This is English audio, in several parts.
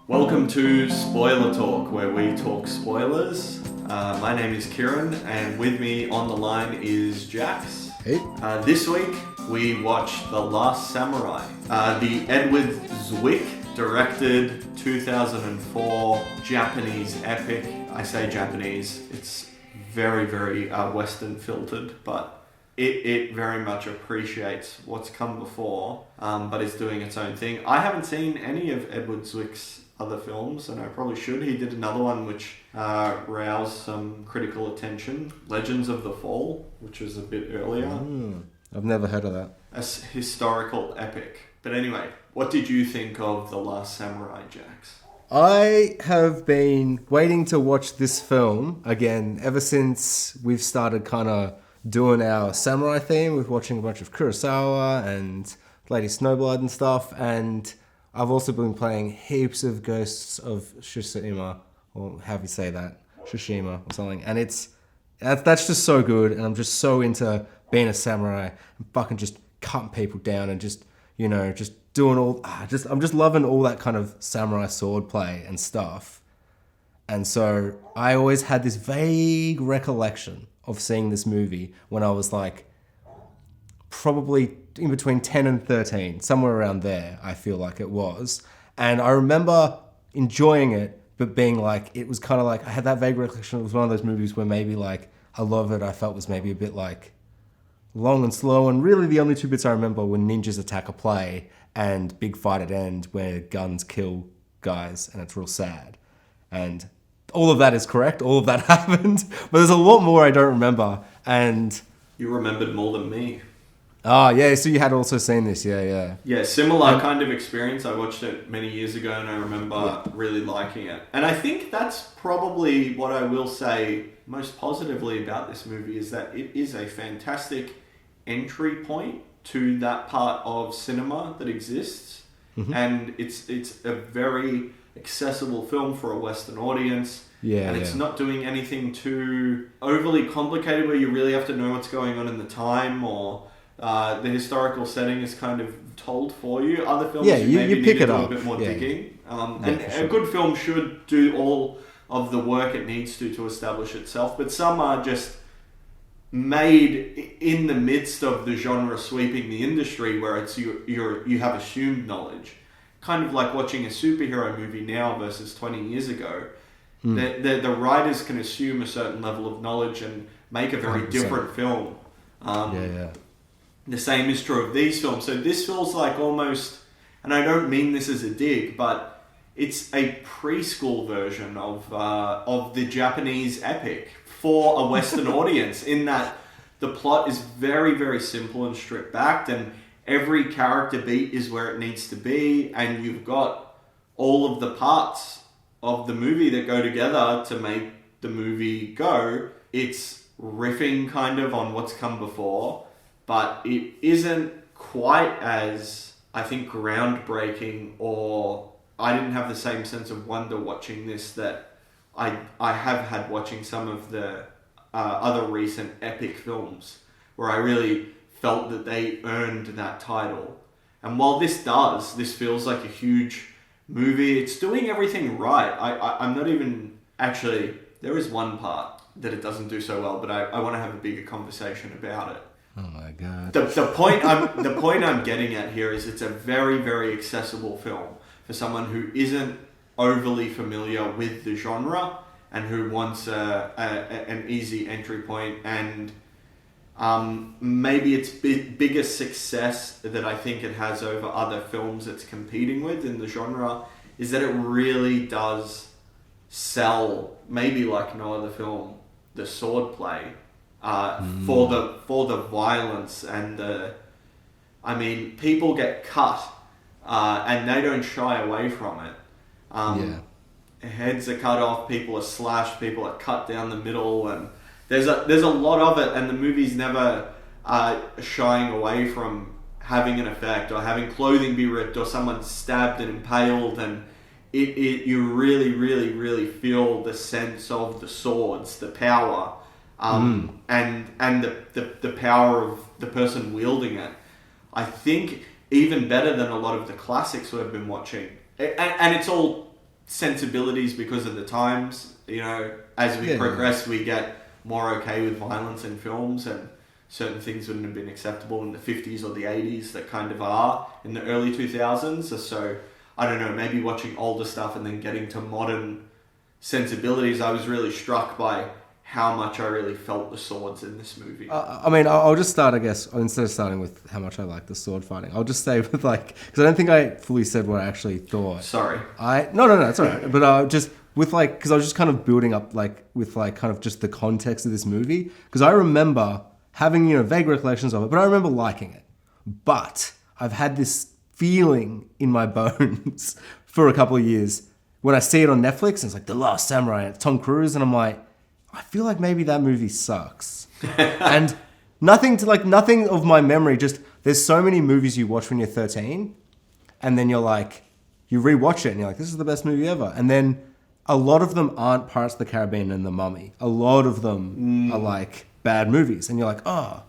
Welcome to Spoiler Talk, where we talk spoilers. My name is Keiran, and with me on the line is Jax. Hey. This week, we watched The Last Samurai, the Edward Zwick directed 2004 Japanese epic. I say Japanese, it's very, very Western filtered, but it very much appreciates what's come before, but it's doing its own thing. I haven't seen any of Edward Zwick's other films, and I probably should. He did another one which roused some critical attention, Legends of the Fall, which was a bit earlier. I've never heard of that. A historical epic. But anyway, what did you think of The Last Samurai, Jax? I have been waiting to watch this film again ever since we've started kind of doing our samurai theme with watching a bunch of Kurosawa and Lady Snowblood and stuff, and I've also been playing heaps of Ghosts of Tsushima, or how do you say that? Tsushima or something, and that's just so good, and I'm just so into being a samurai and fucking just cutting people down and just, you know, just doing all, I'm just loving all that kind of samurai sword play and stuff. And so I always had this vague recollection of seeing this movie when I was like probably in between 10 and 13, somewhere around there, I feel like it was. And I remember enjoying it, but being like, it was kind of like, I had that vague recollection. It was one of those movies where maybe like a lot of it I felt was maybe a bit like long and slow. And really the only two bits I remember were ninjas attack a play and big fight at end where guns kill guys and it's real sad. And all of that is correct. All of that happened. But there's a lot more I don't remember. And You remembered more than me. oh, yeah, so you had also seen this, yeah. Yeah, similar kind of experience. I watched it many years ago and I remember really liking it. And I think that's probably what I will say most positively about this movie, is that it is a fantastic entry point to that part of cinema that exists. Mm-hmm. And it's a very accessible film for a Western audience. Yeah, and it's not doing anything too overly complicated where you really have to know what's going on in the time, or the historical setting is kind of told for you. Other films, you pick it up, a bit more digging. And a good film should do all of the work it needs to establish itself. But some are just made in the midst of the genre sweeping the industry, where it's you have assumed knowledge, kind of like watching a superhero movie now versus 20 years ago. The writers can assume a certain level of knowledge and make a very 100%. Different film. The same is true of these films. So this feels like almost, and I don't mean this as a dig, but it's a preschool version of the Japanese epic for a Western audience, in that the plot is very, very simple and stripped back, and every character beat is where it needs to be, and you've got all of the parts of the movie that go together to make the movie go. It's riffing kind of on what's come before, but it isn't quite as, I think, groundbreaking, or I didn't have the same sense of wonder watching this that I have had watching some of the other recent epic films, where I really felt that they earned that title. And while this feels like a huge movie, it's doing everything right. I'm not even, actually, there is one part that it doesn't do so well, but I want to have a bigger conversation about it. Oh my god. The point I'm getting at here is it's a very, very accessible film for someone who isn't overly familiar with the genre and who wants an easy entry point. And maybe its biggest success that I think it has over other films it's competing with in the genre is that it really does sell, maybe like no other film, the sword play. For the violence and people get cut and they don't shy away from it. Heads are cut off, people are slashed, people are cut down the middle, and there's a lot of it, and the movie's never shying away from having an effect or having clothing be ripped or someone stabbed and impaled, and you really, really, really feel the sense of the swords, the power. And the power of the person wielding it. I think even better than a lot of the classics we've been watching. And it's all sensibilities because of the times. As we progress, we get more okay with violence in films, and certain things wouldn't have been acceptable in the 50s or the 80s that kind of are in the early 2000s. So, I don't know, maybe watching older stuff and then getting to modern sensibilities, I was really struck by how much I really felt the swords in this movie. I'll just start, I guess, instead of starting with how much I like the sword fighting, I'll just say with because I don't think I fully said what I actually thought. Sorry. No, it's all right. But just with because I was just kind of building up with kind of just the context of this movie, because I remember having vague recollections of it, but I remember liking it. But I've had this feeling in my bones for a couple of years when I see it on Netflix, and it's like The Last Samurai, and it's Tom Cruise, and I'm like, I feel like maybe that movie sucks. And nothing of my memory, just there's so many movies you watch when you're 13, and then you're like, you rewatch it and you're like, this is the best movie ever. And then a lot of them aren't Pirates of the Caribbean and The Mummy. A lot of them are like bad movies, and you're like, oh,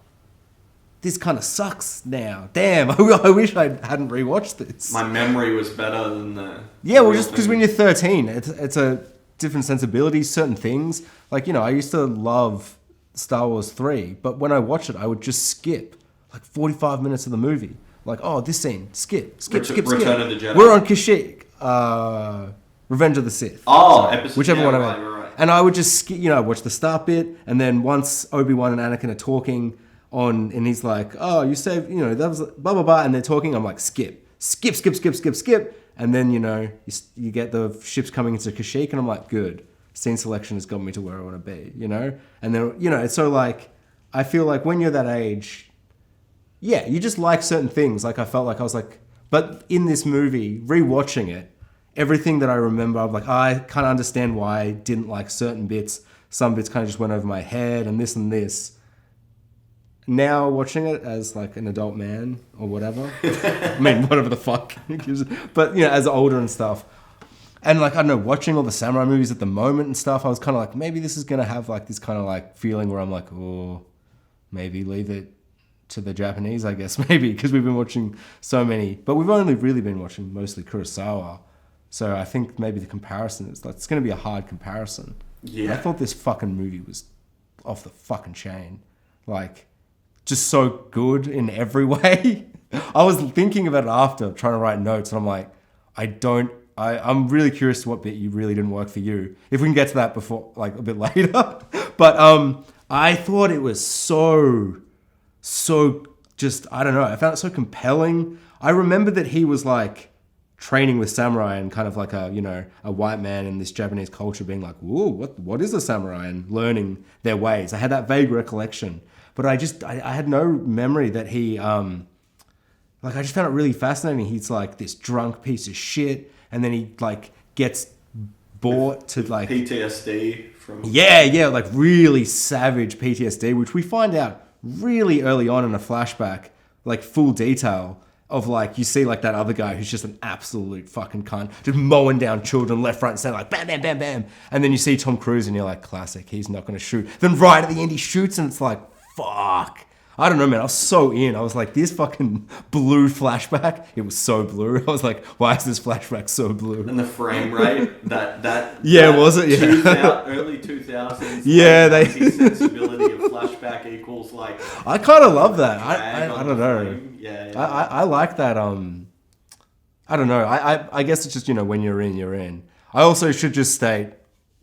this kind of sucks now. Damn, I wish I hadn't rewatched this. My memory was better than the... Yeah, well, just because when you're 13, it's a different sensibilities, certain things. I used to love Star Wars 3, but when I watch it, I would just skip 45 minutes of the movie. Oh, this scene, skip. Return of the Jedi. We're on Kashyyyk. Revenge of the Sith. Oh, episode. Whichever one I meant. Right. And I would just skip, watch the start bit, and then once Obi-Wan and Anakin are talking and he's like, oh, you saved, that was blah, blah, blah, and they're talking, I'm like, skip. And then, you get the ships coming into Kashyyyk, and I'm like, good. Scene selection has got me to where I want to be, And then, it's so I feel like when you're that age, yeah, you just like certain things. I felt like I was like, but in this movie, rewatching it, everything that I remember, I'm like, I can't understand why I didn't like certain bits. Some bits kind of just went over my head and this and this. Now watching it as an adult man or whatever, whatever the fuck, but as older and stuff, and I don't know, watching all the samurai movies at the moment and stuff, I was kind of like, maybe this is gonna have this kind of feeling where I'm like, oh, maybe leave it to the Japanese, I guess, maybe, because we've been watching so many, but we've only really been watching mostly Kurosawa, so I think maybe the comparison is it's gonna be a hard comparison. Yeah, I thought this fucking movie was off the fucking chain, just so good in every way. I was thinking about it after, trying to write notes, and I'm like, I'm really curious to what bit you really didn't work for you. If we can get to that before, a bit later. But I thought it was so just, I don't know, I found it so compelling. I remember that he was training with samurai and kind of a white man in this Japanese culture being like, whoa, what is a samurai? And learning their ways. I had that vague recollection. But I had no memory that he, I just found it really fascinating. He's this drunk piece of shit, and then he gets bought to PTSD from... Yeah, really savage PTSD, which we find out really early on in a flashback, full detail of you see that other guy who's just an absolute fucking cunt, just mowing down children left, right, and center, bam, bam, bam, bam. And then you see Tom Cruise and you're like, classic, he's not going to shoot. Then right at the end he shoots and it's like, fuck. I don't know, man. I was so in. I was like, this fucking blue flashback. It was so blue. I was like, why is this flashback so blue? And the frame rate, that yeah, was it? Yeah. Early 2000s. Yeah, they sensibility of flashback equals I kind of love that. I don't know. Yeah. I like that. I don't know. I guess it's just when you're in, you're in. I also should just state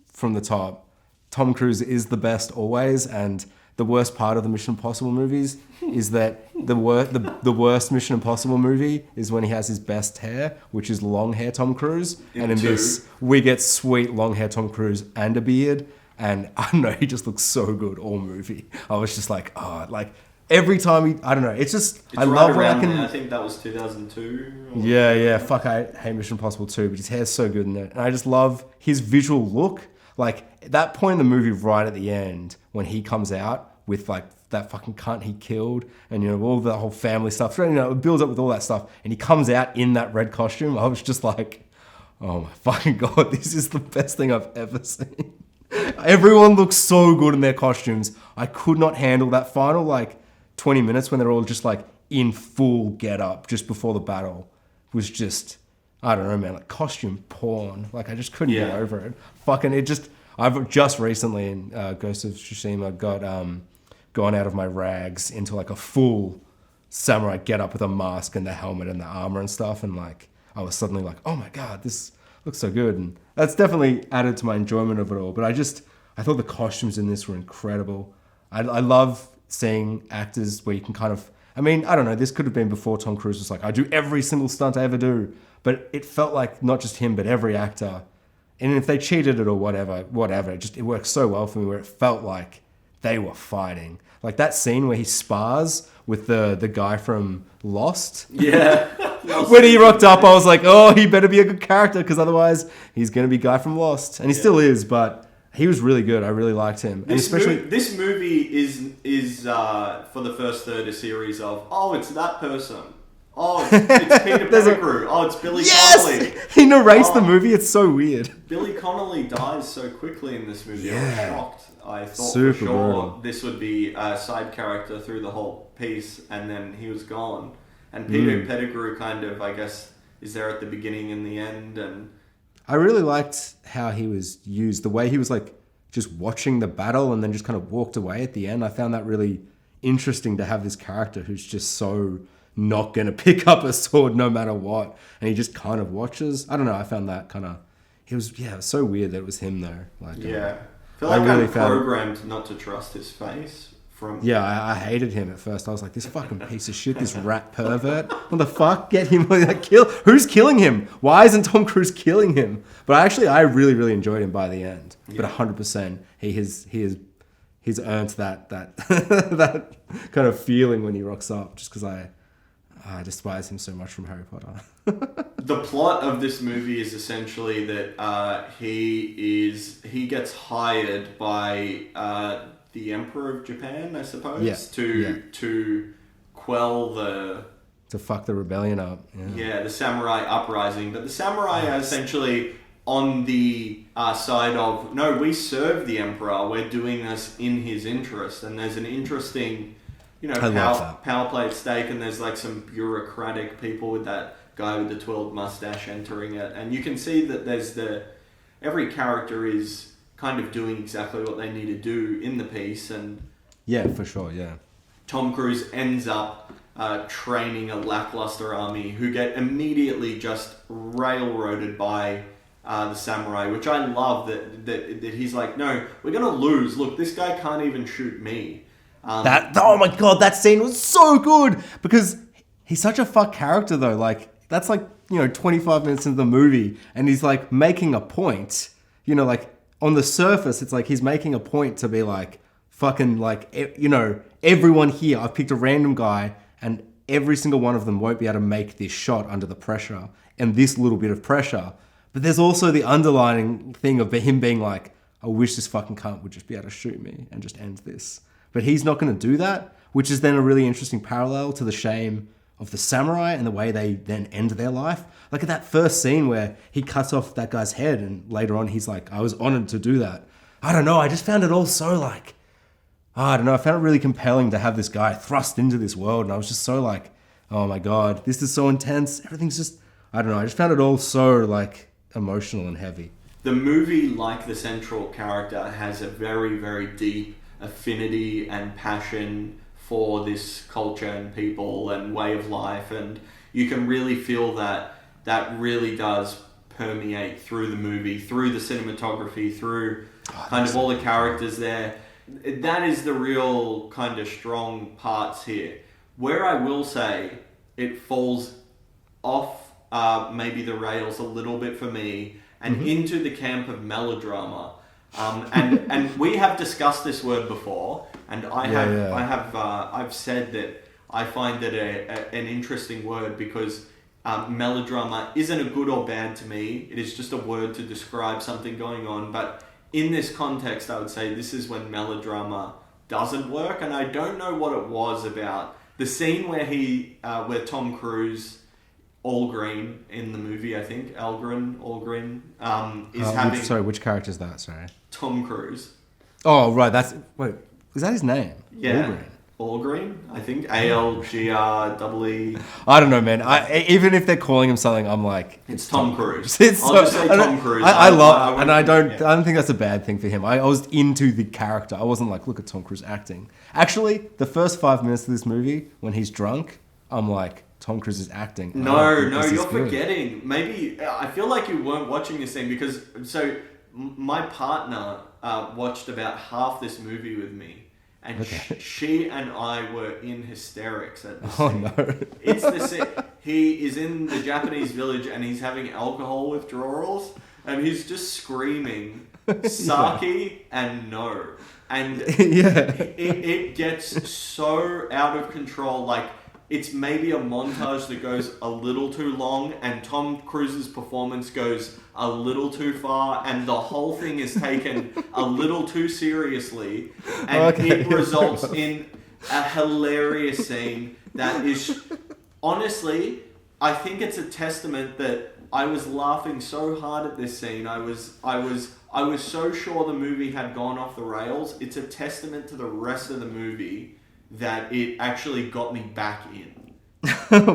from the top, Tom Cruise is the best always, and the worst part of the Mission Impossible movies is that the worst Mission Impossible movie is when he has his best hair, which is long hair Tom Cruise. And in this, we get sweet long hair Tom Cruise and a beard. And I don't know, he just looks so good all movie. I was just like, every time I don't know, it's I love when I can... I think that was 2002. Yeah, fuck, I hate Mission Impossible 2, but his hair's so good in it. And I just love his visual look. That point in the movie right at the end, when he comes out with that fucking cunt he killed and all the whole family stuff, it builds up with all that stuff, and he comes out in that red costume. I was just like, oh my fucking God, this is the best thing I've ever seen. Everyone looks so good in their costumes. I could not handle that final 20 minutes when they're all just in full get up just before the battle. It was just I don't know, man, like costume porn. Like I just couldn't get over it. Fucking it just. I've just recently in Ghost of Tsushima got gone out of my rags into like a full samurai get up with a mask and the helmet and the armor and stuff, and like I was suddenly like, oh my god, this looks so good, and that's definitely added to my enjoyment of it all. But I thought the costumes in this were incredible. I love seeing actors where you can kind of, I mean, I don't know, this could have been before Tom Cruise was like, I do every single stunt I ever do, but it felt like not just him, but every actor. And if they cheated it or whatever, it worked so well for me where it felt like they were fighting. Like that scene where he spars with the guy from Lost. Yeah. When he rocked up, I was like, oh, he better be a good character because otherwise he's going to be guy from Lost. And he still is, but he was really good. I really liked him. And especially this movie is for the first third a series of, oh, it's that person. Oh, it's Peter Pettigrew. Oh, it's Billy Connolly. He narrates the movie. It's so weird. Billy Connolly dies so quickly in this movie. Yeah. I was shocked. I thought Super for sure brutal. this would be a side character through the whole piece, and then he was gone. And Peter Pettigrew kind of, I guess, is there at the beginning and the end. And I really liked how he was used. The way he was like just watching the battle and then just kind of walked away at the end. I found that really interesting to have this character who's just so not going to pick up a sword no matter what. And he just kind of watches. I don't know. I found that kind of... It was so weird that it was him though. Like, yeah. I feel like I'm programmed not to trust his face. Yeah, I hated him at first. I was like, this fucking piece of shit, this rat pervert. What the fuck? Get him, like, kill. Who's killing him? Why isn't Tom Cruise killing him? But I really, really enjoyed him by the end. Yeah. But 100%, he's earned that that kind of feeling when he rocks up, just because I despise him so much from Harry Potter. The plot of this movie is essentially that he gets hired by the Emperor of Japan, I suppose, to quell to fuck the rebellion up. Yeah, the samurai uprising. But the samurai are essentially on the side of, no, we serve the Emperor, we're doing this in his interest. And there's an interesting, power play at stake, and there's like some bureaucratic people with that guy with the twirled mustache entering it. And you can see that there's every character is kind of doing exactly what they need to do in the piece. And yeah, for sure, yeah. Tom Cruise ends up training a lackluster army who get immediately just railroaded by the samurai, which I love that he's like, no, we're going to lose. Look, this guy can't even shoot me. Oh my god, that scene was so good because he's such a fuck character though. Like, that's like, 25 minutes into the movie and he's like making a point, like, on the surface, it's like he's making a point to be like, fucking like, everyone here, I've picked a random guy and every single one of them won't be able to make this shot under the pressure and this little bit of pressure. But there's also the underlying thing of him being like, I wish this fucking cunt would just be able to shoot me and just end this. But he's not going to do that, which is then a really interesting parallel to the shame of the samurai and the way they then end their life. Like at that first scene where he cuts off that guy's head and later on he's like, I was honored to do that. I don't know. I just found it all so like, I don't know. I found it really compelling to have this guy thrust into this world. And I was just so like, oh my God, this is so intense. Everything's just, I don't know. I just found it all so like emotional and heavy. The movie, like the central character, has a very, very deep affinity and passion for this culture and people and way of life, and you can really feel that really does permeate through the movie, through the cinematography, through kind of all the characters there. That is the real kind of strong parts here. Where I will say it falls off maybe the rails a little bit for me and into the camp of melodrama. And we have discussed this word before, and I've said that I find it an interesting word because melodrama isn't a good or bad to me. It is just a word to describe something going on. But in this context, I would say this is when melodrama doesn't work, and I don't know what it was about the scene where Tom Cruise, Allgreen in the movie, I think Allgreen is having. Sorry, which character is that? Sorry, Tom Cruise. Oh right, is that his name? Yeah. Allgreen. Algreen, I think. ALGREE. I don't know, man. Even if they're calling him something, I'm like, it's Tom Cruise. I'll just say Tom Cruise. I don't think that's a bad thing for him. I was into the character. I wasn't like, look at Tom Cruise acting. Actually, the first 5 minutes of this movie, when he's drunk, I'm like, Tom Cruise is acting. No, you're forgetting. Maybe, I feel like you weren't watching this scene because, my partner watched about half this movie with me. And she and I were in hysterics at the scene. Oh no. It's the scene. He is in the Japanese village and he's having alcohol withdrawals and he's just screaming sake and no. And it gets so out of control. Like, it's maybe a montage that goes a little too long and Tom Cruise's performance goes a little too far and the whole thing is taken a little too seriously and it results in a hilarious scene that is, honestly, I think it's a testament that I was laughing so hard at this scene. I was so sure the movie had gone off the rails. It's a testament to the rest of the movie that it actually got me back in.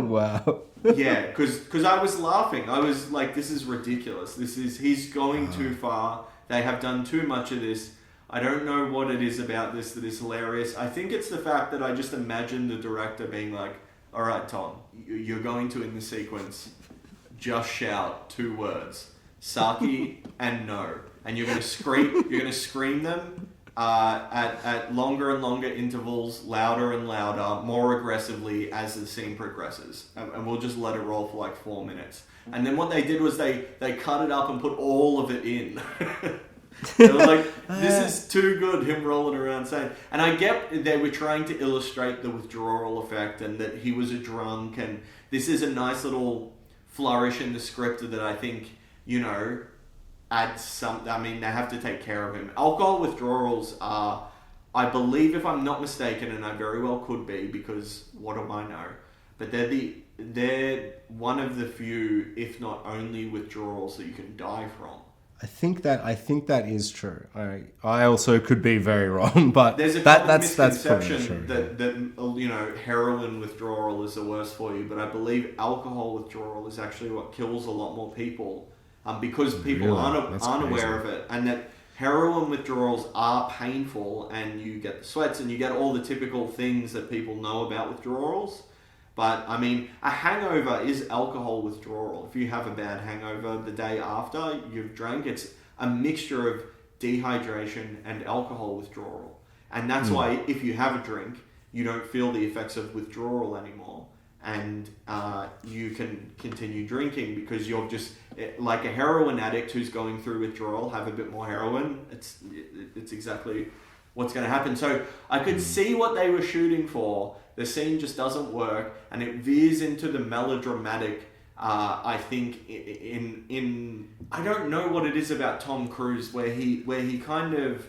Wow. Yeah, because I was laughing. I was like, this is ridiculous. He's going too far. They have done too much of this. I don't know what it is about this that is hilarious. I think it's the fact that I just imagine the director being like, all right, Tom, you're going to, in the sequence, just shout 2 words, sake and no. And you're going to scream them at longer and longer intervals, louder and louder, more aggressively as the scene progresses. And we'll just let it roll for like 4 minutes. And then what they did was they cut it up and put all of it in. They were like, this is too good, him rolling around saying. And I get they were trying to illustrate the withdrawal effect and that he was a drunk. And this is a nice little flourish in the script that I think, adds some. I mean, they have to take care of him. Alcohol withdrawals are, I believe, if I'm not mistaken, and I very well could be, because what do I know? But they're one of the few, if not only, withdrawals that you can die from. I think that is true. I also could be very wrong, but there's a that's misconception true, that heroin withdrawal is the worst for you, but I believe alcohol withdrawal is actually what kills a lot more people. Because people aren't aware of it, and that heroin withdrawals are painful, and you get the sweats, and you get all the typical things that people know about withdrawals. But, I mean, a hangover is alcohol withdrawal. If you have a bad hangover the day after you've drank, it's a mixture of dehydration and alcohol withdrawal. And that's why if you have a drink, you don't feel the effects of withdrawal anymore. And you can continue drinking because you're just like a heroin addict who's going through withdrawal. Have a bit more heroin. It's exactly what's going to happen. So I could see what they were shooting for. The scene just doesn't work, and it veers into the melodramatic. I think in I don't know what it is about Tom Cruise where he kind of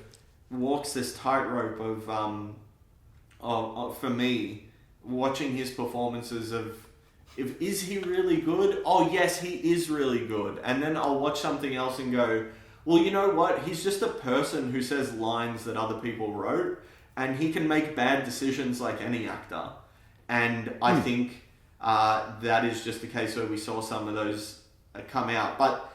walks this tightrope of for me. Watching his performances is he really good? Oh yes, he is really good. And then I'll watch something else and go, well, you know what? He's just a person who says lines that other people wrote, and he can make bad decisions like any actor. And I think that is just a case where we saw some of those come out. But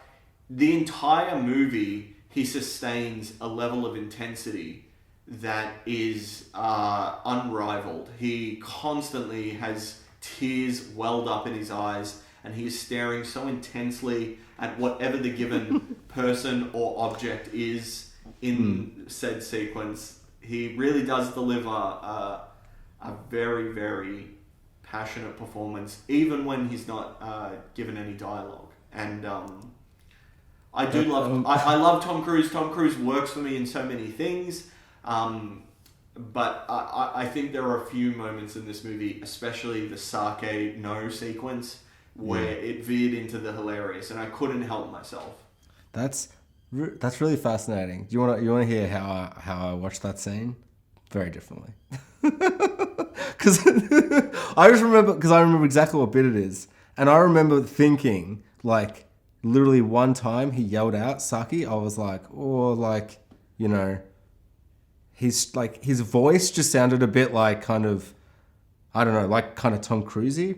the entire movie, he sustains a level of intensity that is unrivaled. He constantly has tears welled up in his eyes, and he is staring so intensely at whatever the given person or object is in said sequence. He really does deliver a very, very passionate performance, even when he's not given any dialogue. And I love Tom Cruise. Tom Cruise works for me in so many things. But I think there are a few moments in this movie, especially the sake no sequence, where it veered into the hilarious, and I couldn't help myself. That's really fascinating. Do you want to hear how I watched that scene? Very differently. Because I remember exactly what bit it is, and I remember thinking, like, literally one time he yelled out sake, I was like, his voice just sounded a bit like kind of, I don't know, like kind of Tom Cruise-y.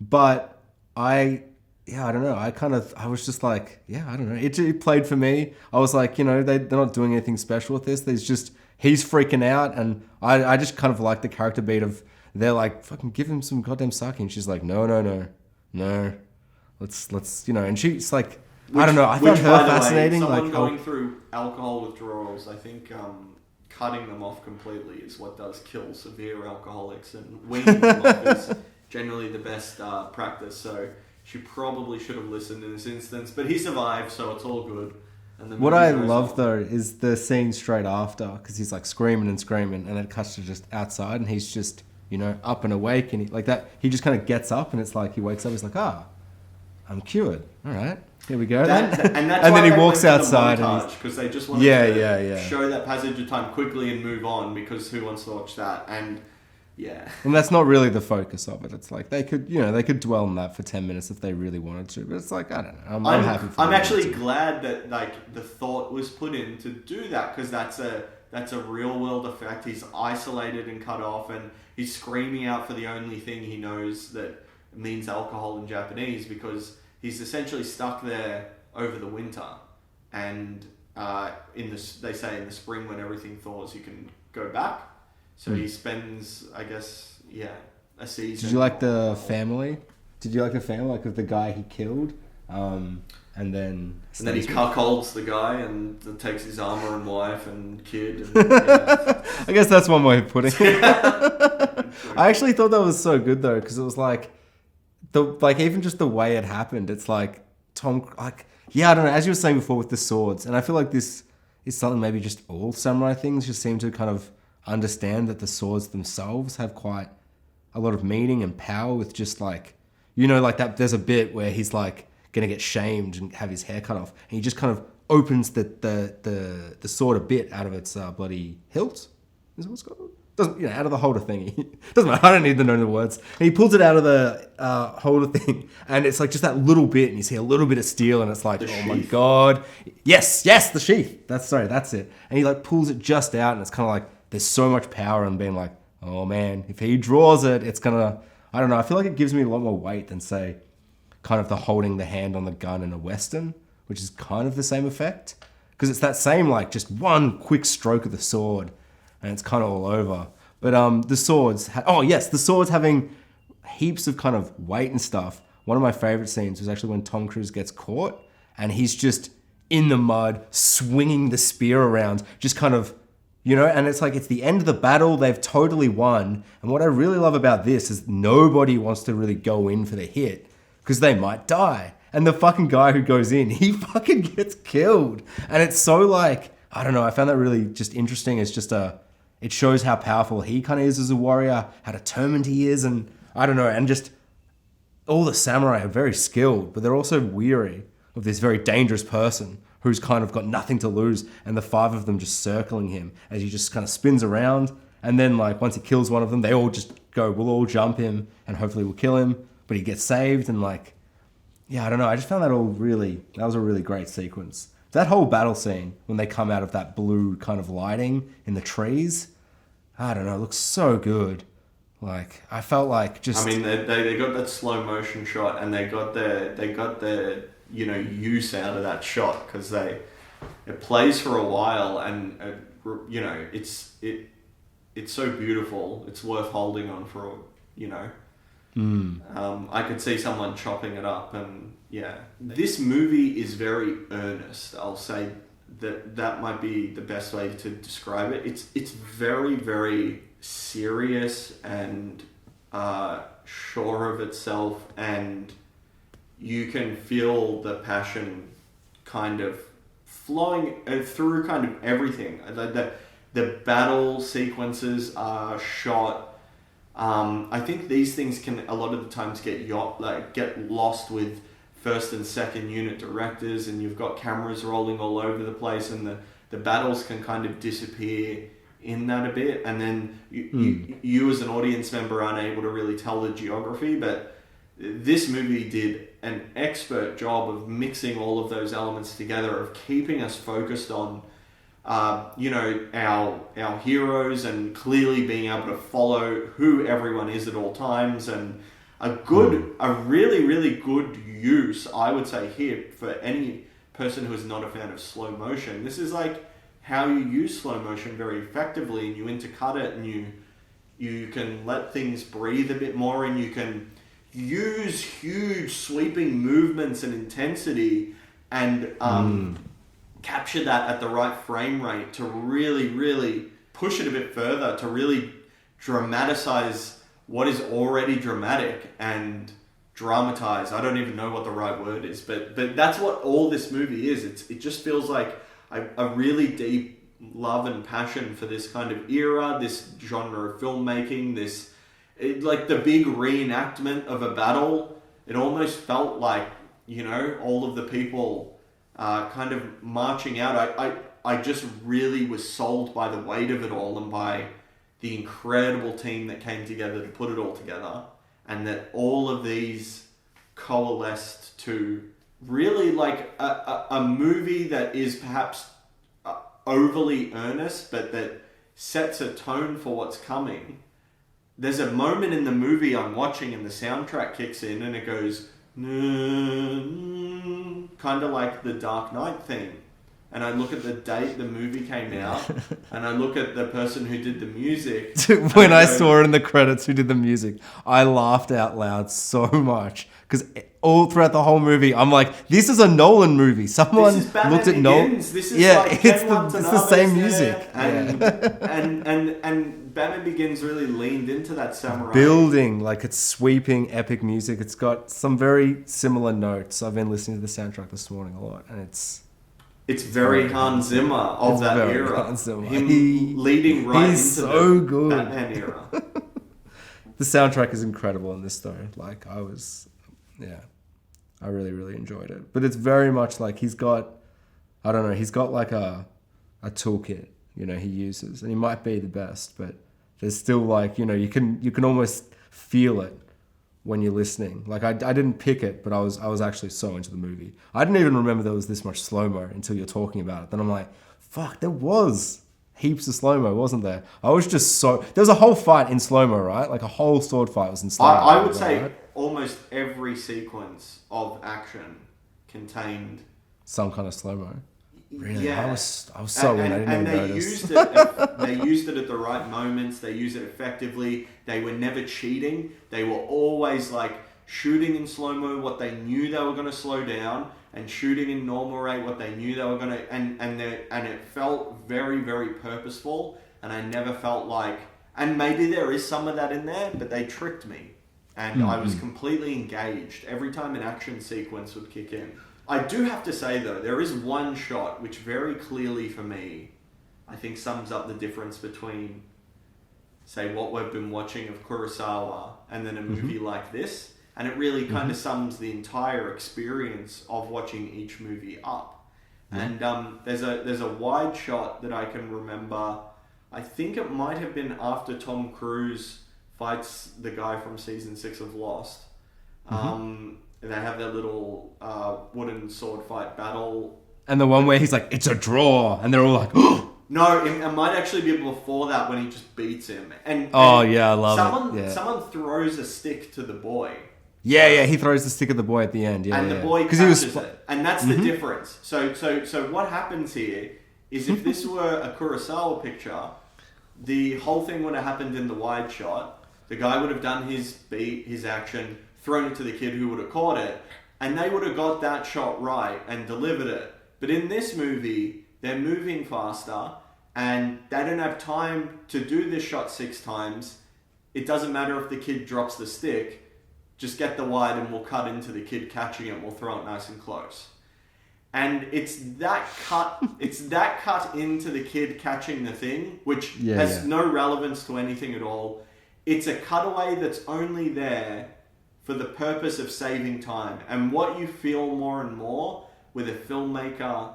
But I don't know. I was just like, I don't know. It played for me. I was like, they're not doing anything special with this. He's freaking out. And I just kind of like the character beat of, they're like, fucking give him some goddamn sake. And she's like, no. Let's, and she's like, I don't know. I found her fascinating. Someone going through alcohol withdrawals, I think cutting them off completely is what does kill severe alcoholics, and weaning them off is generally the best practice. So she probably should have listened in this instance, but he survived, so it's all good. And what I love though is the scene straight after, because he's like screaming, and it cuts to just outside, and he's just up and awake, and he just kind of gets up, and it's like he wakes up, he's like, I'm cured. All right, here we go. And then he walks outside, because they just wanted to show that passage of time quickly and move on, because who wants to watch that? And that's not really the focus of it. It's like they could dwell on that for 10 minutes if they really wanted to, but it's like, I don't know. I'm happy for I'm actually glad that the thought was put in to do that, because that's a real world effect. He's isolated and cut off, and he's screaming out for the only thing he knows that means alcohol in Japanese, because he's essentially stuck there over the winter, and they say in the spring when everything thaws you can go back. So he spends, I guess, a season. Did you like the family? Like of the guy he killed? And then he cuckolds the guy and takes his armor and wife and kid. And, I guess that's one way of putting it. I actually thought that was so good though, because it was like, even just the way it happened, it's like I don't know, as you were saying before with the swords, and I feel like this is something maybe just all samurai things just seem to kind of understand, that the swords themselves have quite a lot of meaning and power, with just like, like that there's a bit where he's like gonna get shamed and have his hair cut off, and he just kind of opens the sword a bit out of its bloody hilt. Is that what's called? Doesn't, out of the holder thing. Doesn't matter. I don't need to know the words. And he pulls it out of the holder thing, and it's like just that little bit, and you see a little bit of steel, and it's like, my god, yes, the sheath. That's it. And he like pulls it just out, and it's kind of like there's so much power in being like, oh man, if he draws it, it's gonna. I don't know. I feel like it gives me a lot more weight than say, kind of the holding the hand on the gun in a Western, which is kind of the same effect, because it's that same like just one quick stroke of the sword, and it's kind of all over. But the swords, the swords having heaps of kind of weight and stuff. One of my favorite scenes was actually when Tom Cruise gets caught, and he's just in the mud, swinging the spear around, just kind of, and it's like, it's the end of the battle, they've totally won. And what I really love about this is nobody wants to really go in for the hit, because they might die. And the fucking guy who goes in, he fucking gets killed. And it's so like, I don't know, I found that really just interesting. It's just it shows how powerful he kind of is as a warrior, how determined he is, and I don't know, and just all the samurai are very skilled, but they're also weary of this very dangerous person who's kind of got nothing to lose, and the five of them just circling him as he just kind of spins around, and then like once he kills one of them, they all just go, we'll all jump him, and hopefully we'll kill him, but he gets saved, and like, I don't know, I just found that was a really great sequence. That whole battle scene, when they come out of that blue kind of lighting in the trees, I don't know, it looks so good. Like, I felt like just... I mean, they got that slow motion shot, and they got their use out of that shot, because it plays for a while, and it's so beautiful. It's worth holding on for, I could see someone chopping it up, and this movie is very earnest. I'll say that might be the best way to describe it. It's very, very serious and sure of itself, and you can feel the passion kind of flowing through kind of everything. The battle sequences are shot. I think these things can a lot of the times get lost with first and second unit directors, and you've got cameras rolling all over the place, and the battles can kind of disappear in that a bit, and then you as an audience member aren't able to really tell the geography. But this movie did an expert job of mixing all of those elements together, of keeping us focused on our heroes and clearly being able to follow who everyone is at all times, and a really, really good use, I would say here, for any person who is not a fan of slow motion. This is like how you use slow motion very effectively, and you intercut it, and you can let things breathe a bit more, and you can use huge sweeping movements and intensity and capture that at the right frame rate to really, really push it a bit further, to really dramatize what is already dramatic and dramatize. I don't even know what the right word is, but that's what all this movie is. It just feels like a really deep love and passion for this kind of era, this genre of filmmaking, like the big reenactment of a battle. It almost felt like, all of the people kind of marching out. I just really was sold by the weight of it all and by the incredible team that came together to put it all together, and that all of these coalesced to really like a movie that is perhaps overly earnest, but that sets a tone for what's coming. There's a moment in the movie I'm watching and the soundtrack kicks in and it goes kind of like the Dark Knight theme. And I look at the date the movie came out, and I look at the person who did the music. When I saw in the credits who did the music, I laughed out loud so much. Because all throughout the whole movie, I'm like, this is a Nolan movie. Someone looked at Nolan. This is like it's the same music. And Batman Begins really leaned into that samurai. Building, like it's sweeping, epic music. It's got some very similar notes. I've been listening to the soundtrack this morning a lot, and it's very Hans Zimmer of that era. Him leading right into the Batman era. The soundtrack is incredible in this though. Like I really, really enjoyed it. But it's very much like he's got like a toolkit, he uses. And he might be the best, but there's still like, you can almost feel it when you're listening. Like I didn't pick it, but I was actually so into the movie. I didn't even remember there was this much slow-mo until you're talking about it. Then I'm like, fuck, there was heaps of slow-mo, wasn't there? I was just there was a whole fight in slow-mo, right? Like a whole sword fight was in slow-mo. I would say right? Almost every sequence of action contained some kind of slow-mo. Really? Yeah. I was so in. I didn't even notice. They used it at the right moments. They used it effectively. They were never cheating. They were always like shooting in slow-mo what they knew they were going to slow down, and shooting in normal rate what they knew they were going to, and it felt very, very purposeful. And I never felt like, and maybe there is some of that in there, but they tricked me, and I was completely engaged every time an action sequence would kick in. I do have to say, though, there is one shot which very clearly, for me, I think sums up the difference between, say, what we've been watching of Kurosawa and then a movie like this. And it really kind of sums the entire experience of watching each movie up. Yeah. And there's a wide shot that I can remember. I think it might have been after Tom Cruise fights the guy from season 6 of Lost. They have their little wooden sword fight battle. And the one where he's like, it's a draw. And they're all like, oh! No, it might actually be before that when he just beats him. And yeah, I love it. Yeah. Someone throws a stick to the boy. Yeah, he throws the stick at the boy at the end. Yeah, and the boy catches it. And that's the difference. So what happens here is if this were a Kurosawa picture, the whole thing would have happened in the wide shot. The guy would have done his beat, his action, thrown it to the kid who would have caught it, and they would have got that shot right and delivered it. But in this movie, they're moving faster, and they don't have time to do this shot 6 times. It doesn't matter if the kid drops the stick. Just get the wide and we'll cut into the kid catching it and we'll throw it nice and close. And it's that cut into the kid catching the thing, which has no relevance to anything at all. It's a cutaway that's only there for the purpose of saving time. And what you feel more and more with a filmmaker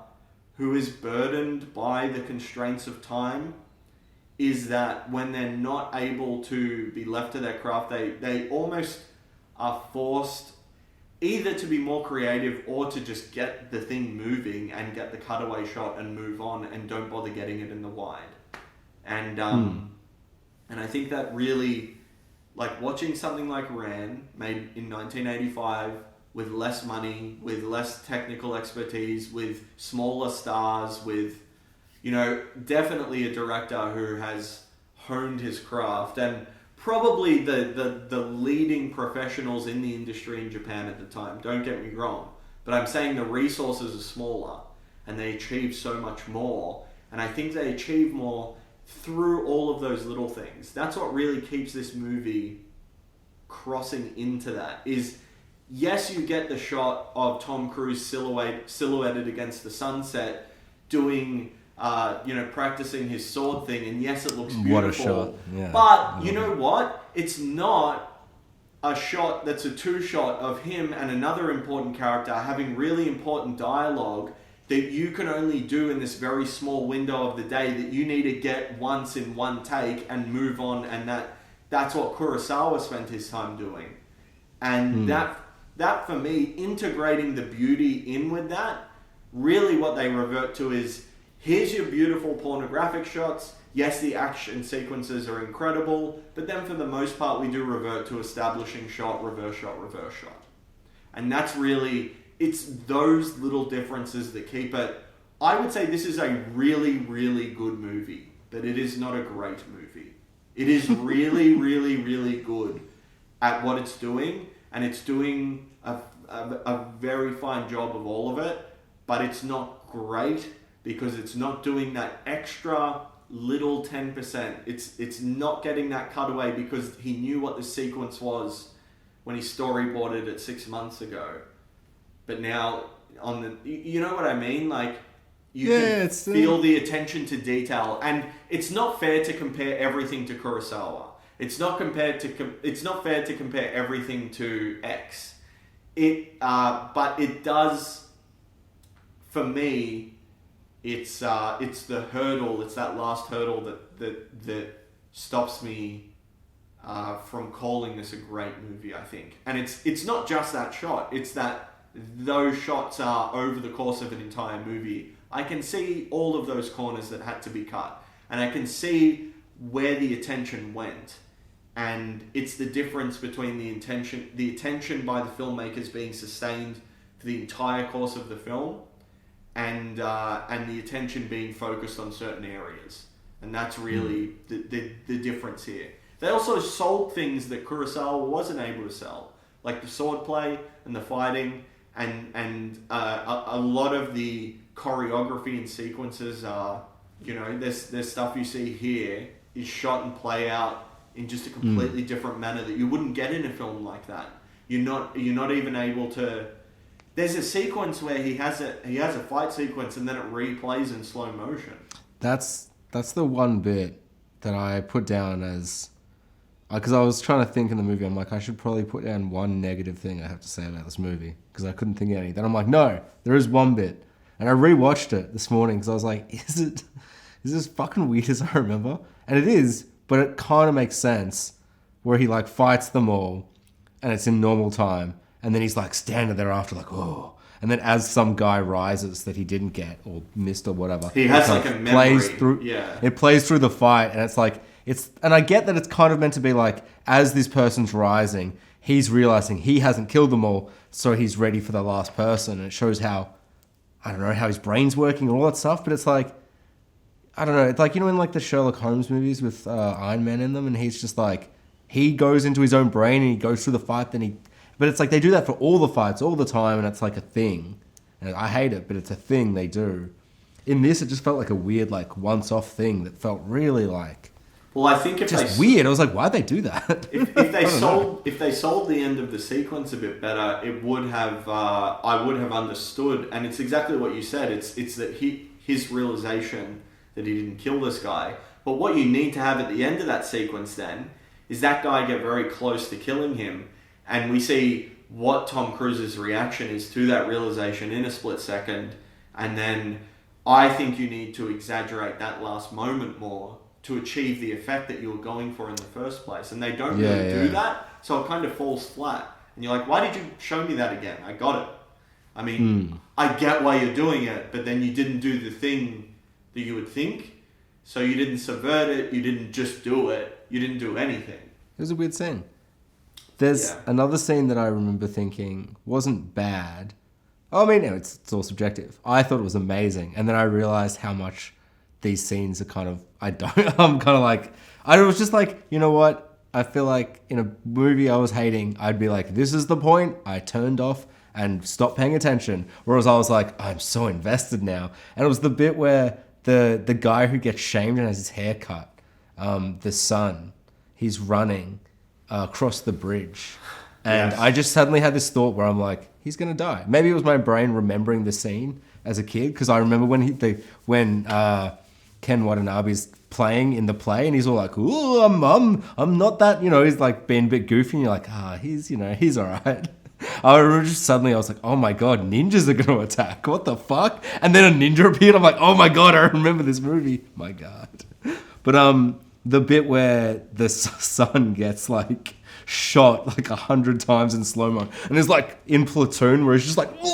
who is burdened by the constraints of time is that when they're not able to be left to their craft, they almost are forced. either to be more creative or to just get the thing moving and get the cutaway shot and move on and don't bother getting it in the wide. And and I think that really, like watching something like Ran, made in 1985, with less money, with less technical expertise, with smaller stars, with, you know, definitely a director who has honed his craft, and probably the leading professionals in the industry in Japan at the time, don't get me wrong, but I'm saying the resources are smaller and they achieve so much more, and I think they achieve more through all of those little things. That's what really keeps this movie crossing into that, is yes, you get the shot of Tom Cruise silhouetted against the sunset doing practicing his sword thing, and yes, it looks beautiful. What a shot. Yeah. But you know what? It's not a shot that's a two-shot of him and another important character having really important dialogue that you can only do in this very small window of the day, that you need to get once in one take and move on, and that's what Kurosawa spent his time doing. And that for me, integrating the beauty in with that, really what they revert to is, here's your beautiful pornographic shots. Yes, the action sequences are incredible, but then for the most part, we do revert to establishing shot, reverse shot, reverse shot. And that's really, it's those little differences that keep it. I would say this is a really, really good movie, but it is not a great movie. It is really, really, really good at what it's doing, and it's doing a very fine job of all of it, but it's not great because it's not doing that extra little 10%. It's not getting that cutaway because he knew what the sequence was when he storyboarded it 6 months ago. But now, you know what I mean? Like, you can feel the attention to detail, and it's not fair to compare everything to Kurosawa. It's not fair to compare everything to X. But it does, for me. It's the hurdle. It's that last hurdle that stops me from calling this a great movie, I think. And it's not just that shot. It's that those shots are over the course of an entire movie. I can see all of those corners that had to be cut, and I can see where the attention went. And it's the difference between the attention by the filmmakers being sustained for the entire course of the film, and the attention being focused on certain areas. And that's really the difference here. They also sold things that Kurosawa wasn't able to sell, like the swordplay and the fighting, and a lot of the choreography and sequences are, there's stuff you see here is shot and play out in just a completely different manner that you wouldn't get in a film like that. You're not even able to. There's a sequence where he has a fight sequence and then it replays in slow motion. That's the one bit that I put down as, because I was trying to think in the movie. I'm like, I should probably put down one negative thing I have to say about this movie, because I couldn't think of any. Then I'm like, no, there is one bit, and I rewatched it this morning because I was like, is this fucking weird as I remember? And it is, but it kind of makes sense, where he like fights them all, and it's in normal time. And then he's like standing there after, like, oh. And then as some guy rises that he didn't get or missed or whatever, he has like a memory. It plays through the fight, and it's like, and I get that it's kind of meant to be like, as this person's rising, he's realizing he hasn't killed them all, so he's ready for the last person. And it shows how, I don't know, how his brain's working and all that stuff. But it's like, I don't know, it's like, in like the Sherlock Holmes movies with Iron Man in them, and he's just like, he goes into his own brain and he goes through the fight, but it's like they do that for all the fights, all the time, and it's like a thing. And I hate it, but it's a thing they do. In this, it just felt like a weird, like, once-off thing that felt really like... Well, I think if just weird. I was like, why'd they do that? If they sold the end of the sequence a bit better, it would have... I would have understood, and it's exactly what you said. It's that his realization that he didn't kill this guy. But what you need to have at the end of that sequence, then, is that guy get very close to killing him. And we see what Tom Cruise's reaction is to that realization in a split second. And then I think you need to exaggerate that last moment more to achieve the effect that you were going for in the first place. And they don't really do that, so it kind of falls flat. And you're like, why did you show me that again? I got it. I mean, I get why you're doing it, but then you didn't do the thing that you would think. So you didn't subvert it. You didn't just do it. You didn't do anything. It was a weird scene. There's another scene that I remember thinking wasn't bad. I mean, it's all subjective. I thought it was amazing. And then I realized how much these scenes are kind of... I'm kind of like... I was just like, you know what? I feel like in a movie I was hating, I'd be like, this is the point. I turned off and stopped paying attention. Whereas I was like, I'm so invested now. And it was the bit where the guy who gets shamed and has his hair cut, the son, he's running across the bridge. And I just suddenly had this thought where I'm like, he's going to die. Maybe it was my brain remembering the scene as a kid, because I remember when Ken Watanabe's playing in the play and he's all like, ooh, I'm not that, he's like being a bit goofy, and you're like, he's all right. I remember just suddenly I was like, oh my God, ninjas are going to attack. What the fuck? And then a ninja appeared. I'm like, oh my God, I remember this movie. My God. But the bit where the son gets like shot like 100 times in slow-mo and it's like in Platoon where it's just like, or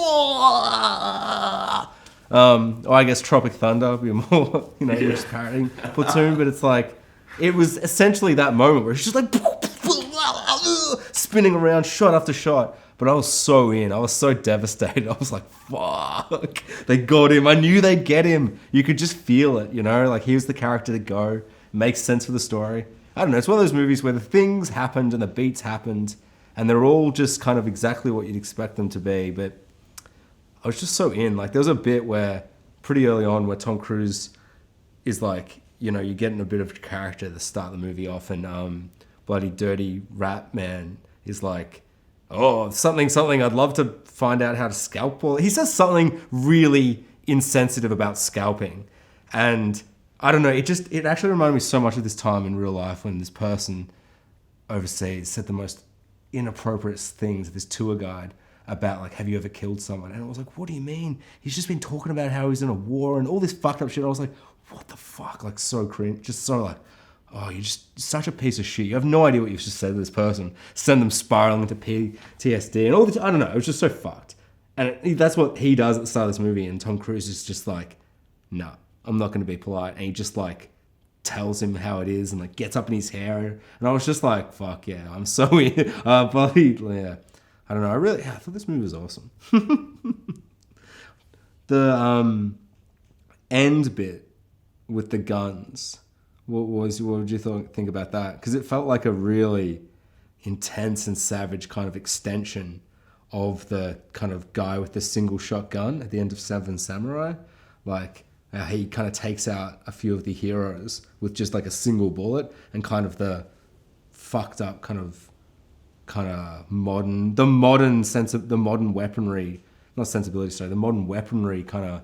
I guess Tropic Thunder would be more, just parodying Platoon, but it's like, it was essentially that moment where it's just like spinning around shot after shot. But I was so in. I was so devastated. I was like, fuck. They got him. I knew they'd get him. You could just feel it, Like, he was the character to go. It makes sense for the story. I don't know. It's one of those movies where the things happened and the beats happened. And they're all just kind of exactly what you'd expect them to be. But I was just so in. Like, there was a bit where, pretty early on, where Tom Cruise is like, you're getting a bit of character at the start of the movie off. And Bloody Dirty Rat Man is like, oh, something, I'd love to find out how to scalp. He says something really insensitive about scalping. And I don't know, it actually reminded me so much of this time in real life when this person overseas said the most inappropriate things to this tour guide about, like, have you ever killed someone? And I was like, what do you mean? He's just been talking about how he's in a war and all this fucked up shit. I was like, what the fuck? Like, so cringe. Just so like, oh, you're just such a piece of shit. You have no idea what you've just said to this person. Send them spiraling into PTSD and all this. I don't know. It was just so fucked. And that's what he does at the start of this movie. And Tom Cruise is just like, no, I'm not going to be polite. And he just like tells him how it is and like gets up in his hair. And I was just like, fuck yeah, I'm so weird. But yeah, I don't know. I thought this movie was awesome. The end bit with the guns. What would you think about that? Because it felt like a really intense and savage kind of extension of the kind of guy with the single shotgun at the end of Seven Samurai. Like, he kind of takes out a few of the heroes with just like a single bullet, and kind of the fucked up kind of modern weaponry, not sensibility, sorry, the modern weaponry kind of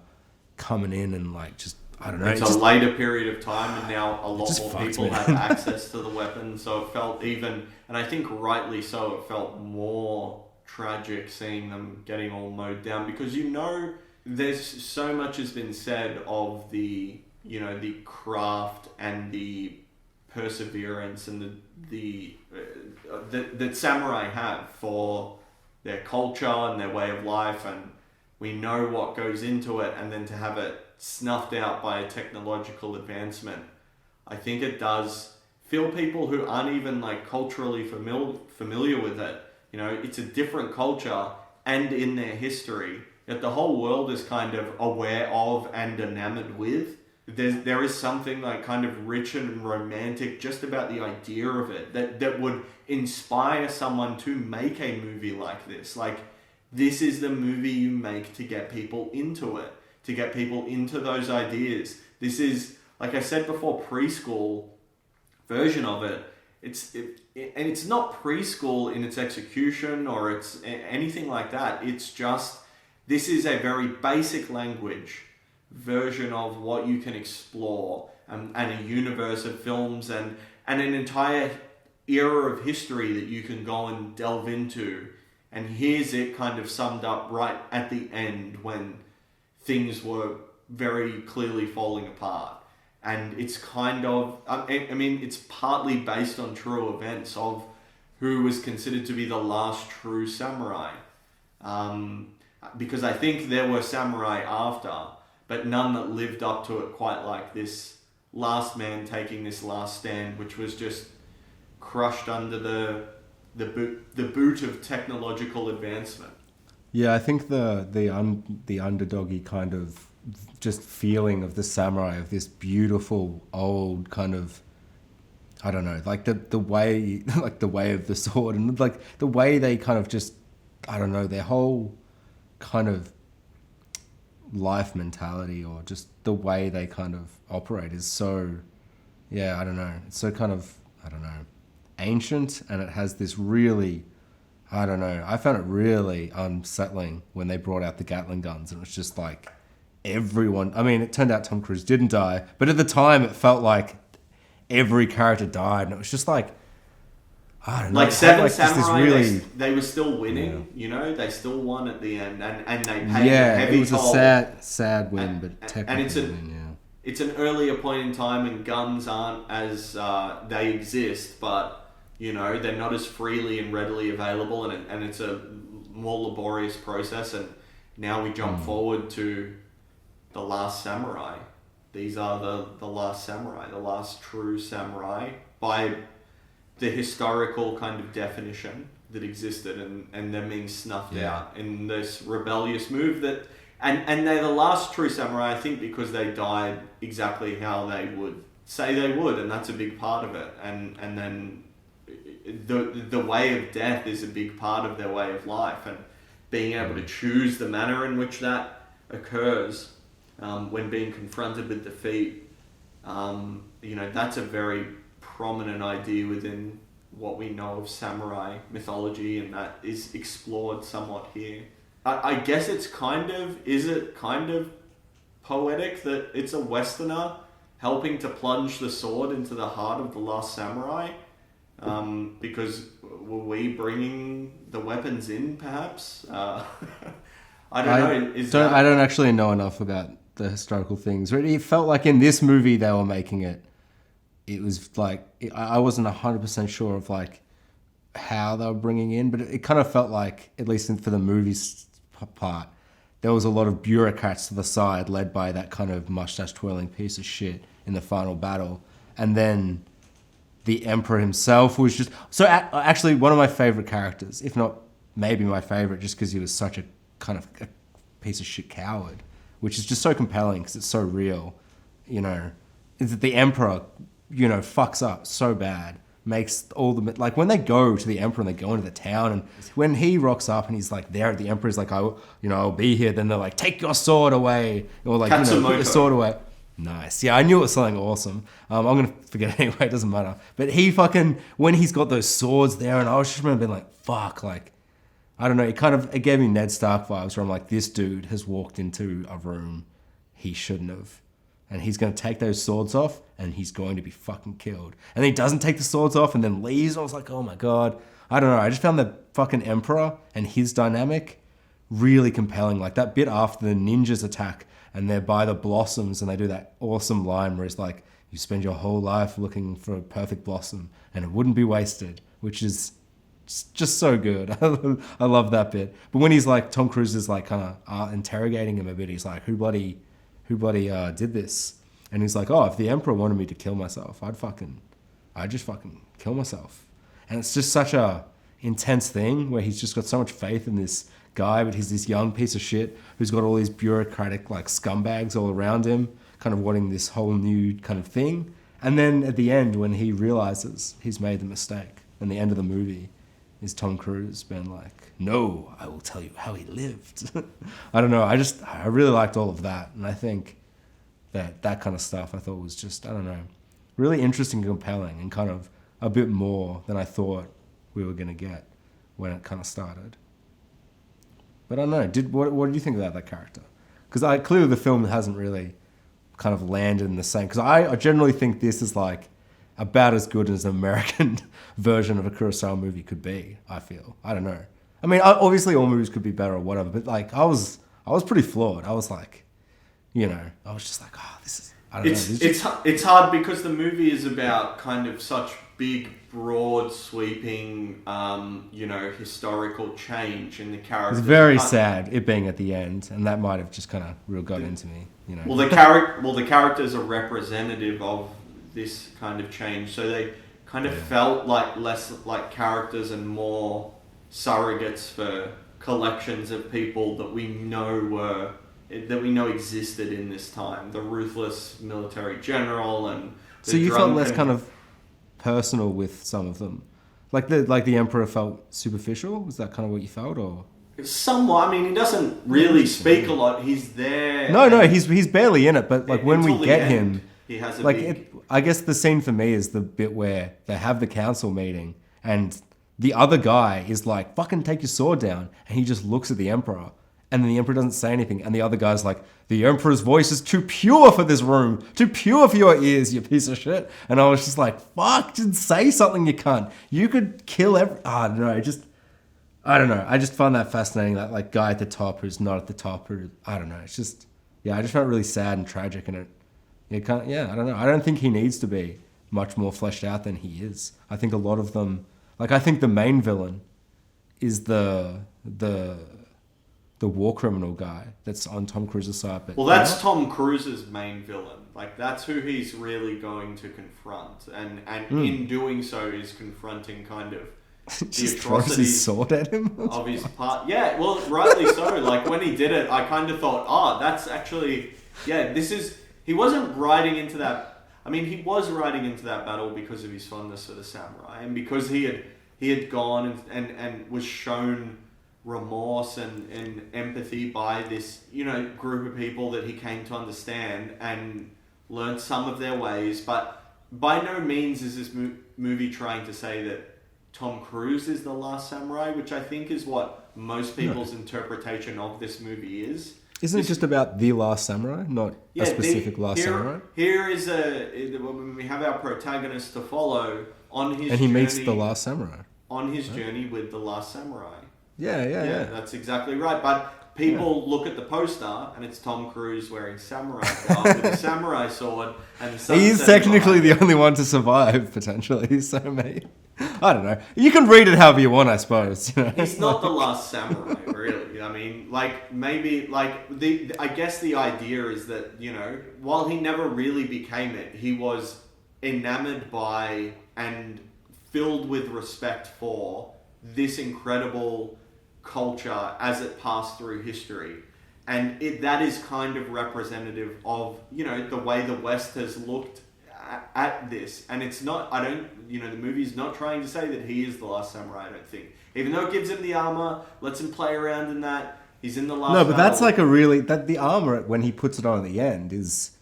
coming in and like just, I don't know. It's a later period of time, and now a lot more people have access to the weapon, so it felt even, and I think rightly so, it felt more tragic seeing them getting all mowed down, because there's so much has been said of the craft and the perseverance and that samurai have for their culture and their way of life, and we know what goes into it, and then to have it snuffed out by a technological advancement, I think it does feel people who aren't even like culturally familiar with it. It's a different culture and in their history that the whole world is kind of aware of and enamored with. There is something like kind of rich and romantic just about the idea of it that would inspire someone to make a movie like this. Like, this is the movie you make to get people into it, to get people into those ideas. This is, like I said before, preschool version of it. And it's not preschool in its execution or it's anything like that. It's just, this is a very basic language version of what you can explore, and a universe of films and an entire era of history that you can go and delve into. And here's it kind of summed up right at the end when things were very clearly falling apart. And it's kind of, I mean, it's partly based on true events of who was considered to be the last true samurai. Because I think there were samurai after, but none that lived up to it quite like this last man taking this last stand, which was just crushed under the boot of technological advancement. Yeah, I think the underdoggy kind of just feeling of the samurai, of this beautiful old kind of, I don't know, like the way like the way of the sword, and like the way they kind of just, I don't know, their whole kind of life mentality, or just the way they kind of operate is so, yeah, I don't know, it's so kind of, I don't know, ancient, and it has this really, I don't know, I found it really unsettling when they brought out the Gatling guns, and it was just like everyone, I mean, it turned out Tom Cruise didn't die, but at the time it felt like every character died, and it was just like, I don't know. Like Seven Samurai, really, they were still winning, you know, they still won at the end, and they paid a heavy toll. It was a sad win, but technically it's an earlier point in time, and guns aren't as, they exist, but, you know, they're not as freely and readily available, and it's a more laborious process, and now we jump forward to the last samurai. These are the last samurai, the last true samurai, by the historical kind of definition that existed, and them being snuffed out in this rebellious move that, and they're the last true samurai, I think, because they died exactly how they would say they would, and that's a big part of it, and then the way of death is a big part of their way of life, and being able to choose the manner in which that occurs when being confronted with defeat, you know, that's a very prominent idea within what we know of samurai mythology, and that is explored somewhat here. I guess is it kind of poetic that it's a Westerner helping to plunge the sword into the heart of the last samurai? Because were we bringing the weapons in, perhaps? I don't know. I don't actually know enough about the historical things. It felt like in this movie they were making it. It was like, I wasn't 100% sure of like how they were bringing in, but it kind of felt like, at least for the movie's part, there was a lot of bureaucrats to the side, led by that kind of mustache twirling piece of shit in the final battle, and then the Emperor himself was just... So actually one of my favorite characters, if not maybe my favorite, just because he was such a kind of a piece of shit coward, which is just so compelling because it's so real, you know, is that the Emperor, you know, fucks up so bad, makes all the... Like when they go to the Emperor and they go into the town, and when he rocks up and he's like there, the Emperor's like, I'll be here. Then they're like, take your sword away. Or like, put your sword away. Nice. Yeah, I knew it was something awesome. I'm going to forget anyway, it doesn't matter. But he fucking, when he's got those swords there, and I was just remember being like, fuck, like, I don't know, it gave me Ned Stark vibes, where I'm like, this dude has walked into a room he shouldn't have. And he's going to take those swords off, and he's going to be fucking killed. And he doesn't take the swords off and then leaves. I was like, oh my God. I don't know, I just found the fucking Emperor and his dynamic really compelling. Like that bit after the ninjas attack, and they're by the blossoms, and they do that awesome line where it's like, you spend your whole life looking for a perfect blossom and it wouldn't be wasted, which is just so good. I love that bit. But when he's like, Tom Cruise is like kind of interrogating him a bit, he's like, who bloody did this? And he's like, oh, if the Emperor wanted me to kill myself, I'd just fucking kill myself. And it's just such a intense thing where he's just got so much faith in this guy, but he's this young piece of shit who's got all these bureaucratic like scumbags all around him, kind of wanting this whole new kind of thing. And then at the end, when he realizes he's made the mistake, and the end of the movie is Tom Cruise being like, no, I will tell you how he lived. I don't know, I really liked all of that, and I think that kind of stuff I thought was just, I don't know, really interesting and compelling, and kind of a bit more than I thought we were going to get when it kind of started. But I don't know, what did you think about that character? Because clearly the film hasn't really kind of landed in the same, because I generally think this is like about as good as an American version of a Kurosawa movie could be, I feel. I don't know. I mean, obviously all movies could be better or whatever, but like I was pretty flawed. I was like, you know, I was just like, oh, this is, I don't know. It's hard because the movie is about kind of such big, broad, sweeping, historical change in the characters. It's very sad it being at the end, and that might have just kind of real got into me. Well, the characters are representative of this kind of change, so they kind of felt like less like characters and more surrogates for collections of people that we know existed in this time. The ruthless military general and so you felt less kind of personal with some of them, like the Emperor felt superficial. Was that kind of what you felt, or? Somewhat. I mean, he doesn't really speak a lot. He's there. No, he's barely in it. But like when we get him, he has I guess the scene for me is the bit where they have the council meeting and the other guy is like, "Fucking take your sword down," and he just looks at the Emperor, and then the Emperor doesn't say anything, and the other guy's like, "The Emperor's voice is too pure for this room, too pure for your ears, you piece of shit." And I was just like, "Fuck, just say something, you cunt. You could kill every." I don't know. I just find that fascinating. That like guy at the top who's not at the top, or I don't know. It's just, I just felt really sad and tragic, and I don't know. I don't think he needs to be much more fleshed out than he is. I think a lot of them, like I think the main villain is the war criminal guy that's on Tom Cruise's side. But that's Tom Cruise's main villain. Like that's who he's really going to confront, and in doing so is confronting kind of. Just throws his sword at him of his part. Yeah, well, rightly so. Like when he did it, I kind of thought, that's actually, he wasn't riding into that. I mean, he was riding into that battle because of his fondness for the samurai, and because he had gone and was shown remorse and empathy by this group of people that he came to understand and learned some of their ways. But by no means is this movie trying to say that Tom Cruise is the last samurai, which I think is what most people's interpretation of this movie is. Isn't it just about the last samurai, not a specific samurai? Here is when we have our protagonist to follow on his journey. And he meets the last samurai. On his journey with the last samurai. Yeah. That's exactly right. But people look at the poster and it's Tom Cruise wearing samurai glove with a samurai sword. And he's technically the only one to survive, potentially. So maybe. I don't know. You can read it however you want, I suppose. He's not the last samurai, really. I mean, I guess the idea is that, while he never really became it, he was enamored by and filled with respect for this incredible culture as it passed through history. And that is kind of representative of, the way the West has looked at this. And it's not, the movie's not trying to say that he is the last samurai, I don't think. Even though it gives him the armor, lets him play around in that, he's in the last battle. That's like the armor, when he puts it on at the end, is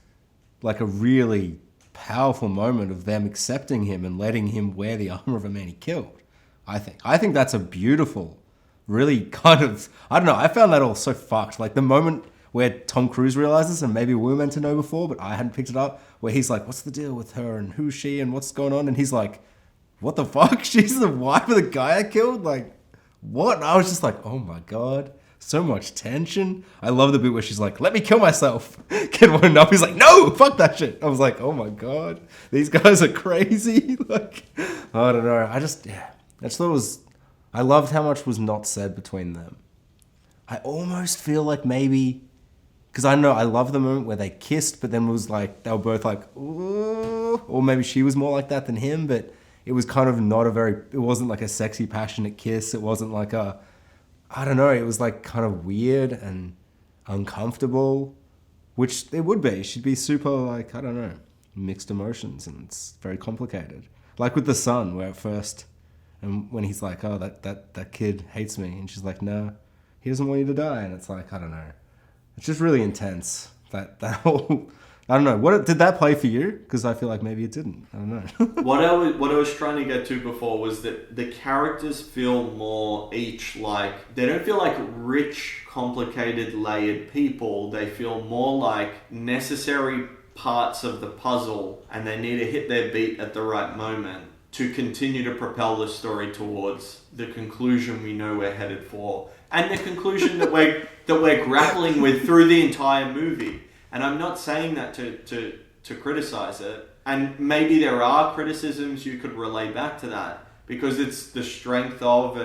like a really powerful moment of them accepting him and letting him wear the armor of a man he killed, I think. I think that's a beautiful, really kind of, I don't know, I found that all so fucked. Like the moment where Tom Cruise realizes, and maybe we were meant to know before, but I hadn't picked it up, where he's like, what's the deal with her and who's she and what's going on? And he's like, what the fuck? She's the wife of the guy I killed? Like, what? And I was just like, oh my God, so much tension. I love the bit where she's like, let me kill myself. Kid wound up, he's like, no, fuck that shit. I was like, oh my God, these guys are crazy. Like, I don't know. I just thought it was, I loved how much was not said between them. I almost feel like maybe, because I know I love the moment where they kissed, but then it was like, they were both like, ooh, or maybe she was more like that than him, but it was kind of not it wasn't like a sexy, passionate kiss. It wasn't like I don't know, it was like kind of weird and uncomfortable, which it would be. She'd be super like, I don't know, mixed emotions, and it's very complicated. Like with the son, where at first, and when he's like, oh, that kid hates me, and she's like, no, he doesn't want you to die, and it's like, I don't know. It's just really intense. That whole, I don't know. What did that play for you? Because I feel like maybe it didn't. I don't know. What I was trying to get to before was that the characters feel more each like, they don't feel like rich, complicated, layered people. They feel more like necessary parts of the puzzle, and they need to hit their beat at the right moment to continue to propel the story towards the conclusion we know we're headed for, and the conclusion that we're grappling with through the entire movie. And I'm not saying that to criticize it. And maybe there are criticisms you could relay back to that, because it's the strength of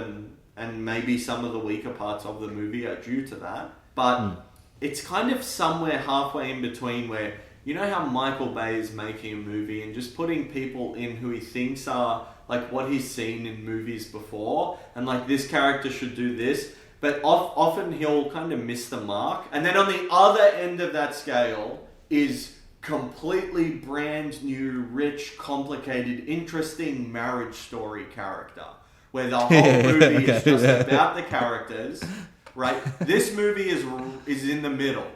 and maybe some of the weaker parts of the movie are due to that. But it's kind of somewhere halfway in between where, you know how Michael Bay is making a movie and just putting people in who he thinks are like what he's seen in movies before, and like this character should do this, but often he'll kind of miss the mark. And then on the other end of that scale is completely brand new, rich, complicated, interesting marriage story character, where the whole movie is just about the characters, right? This movie is in the middle.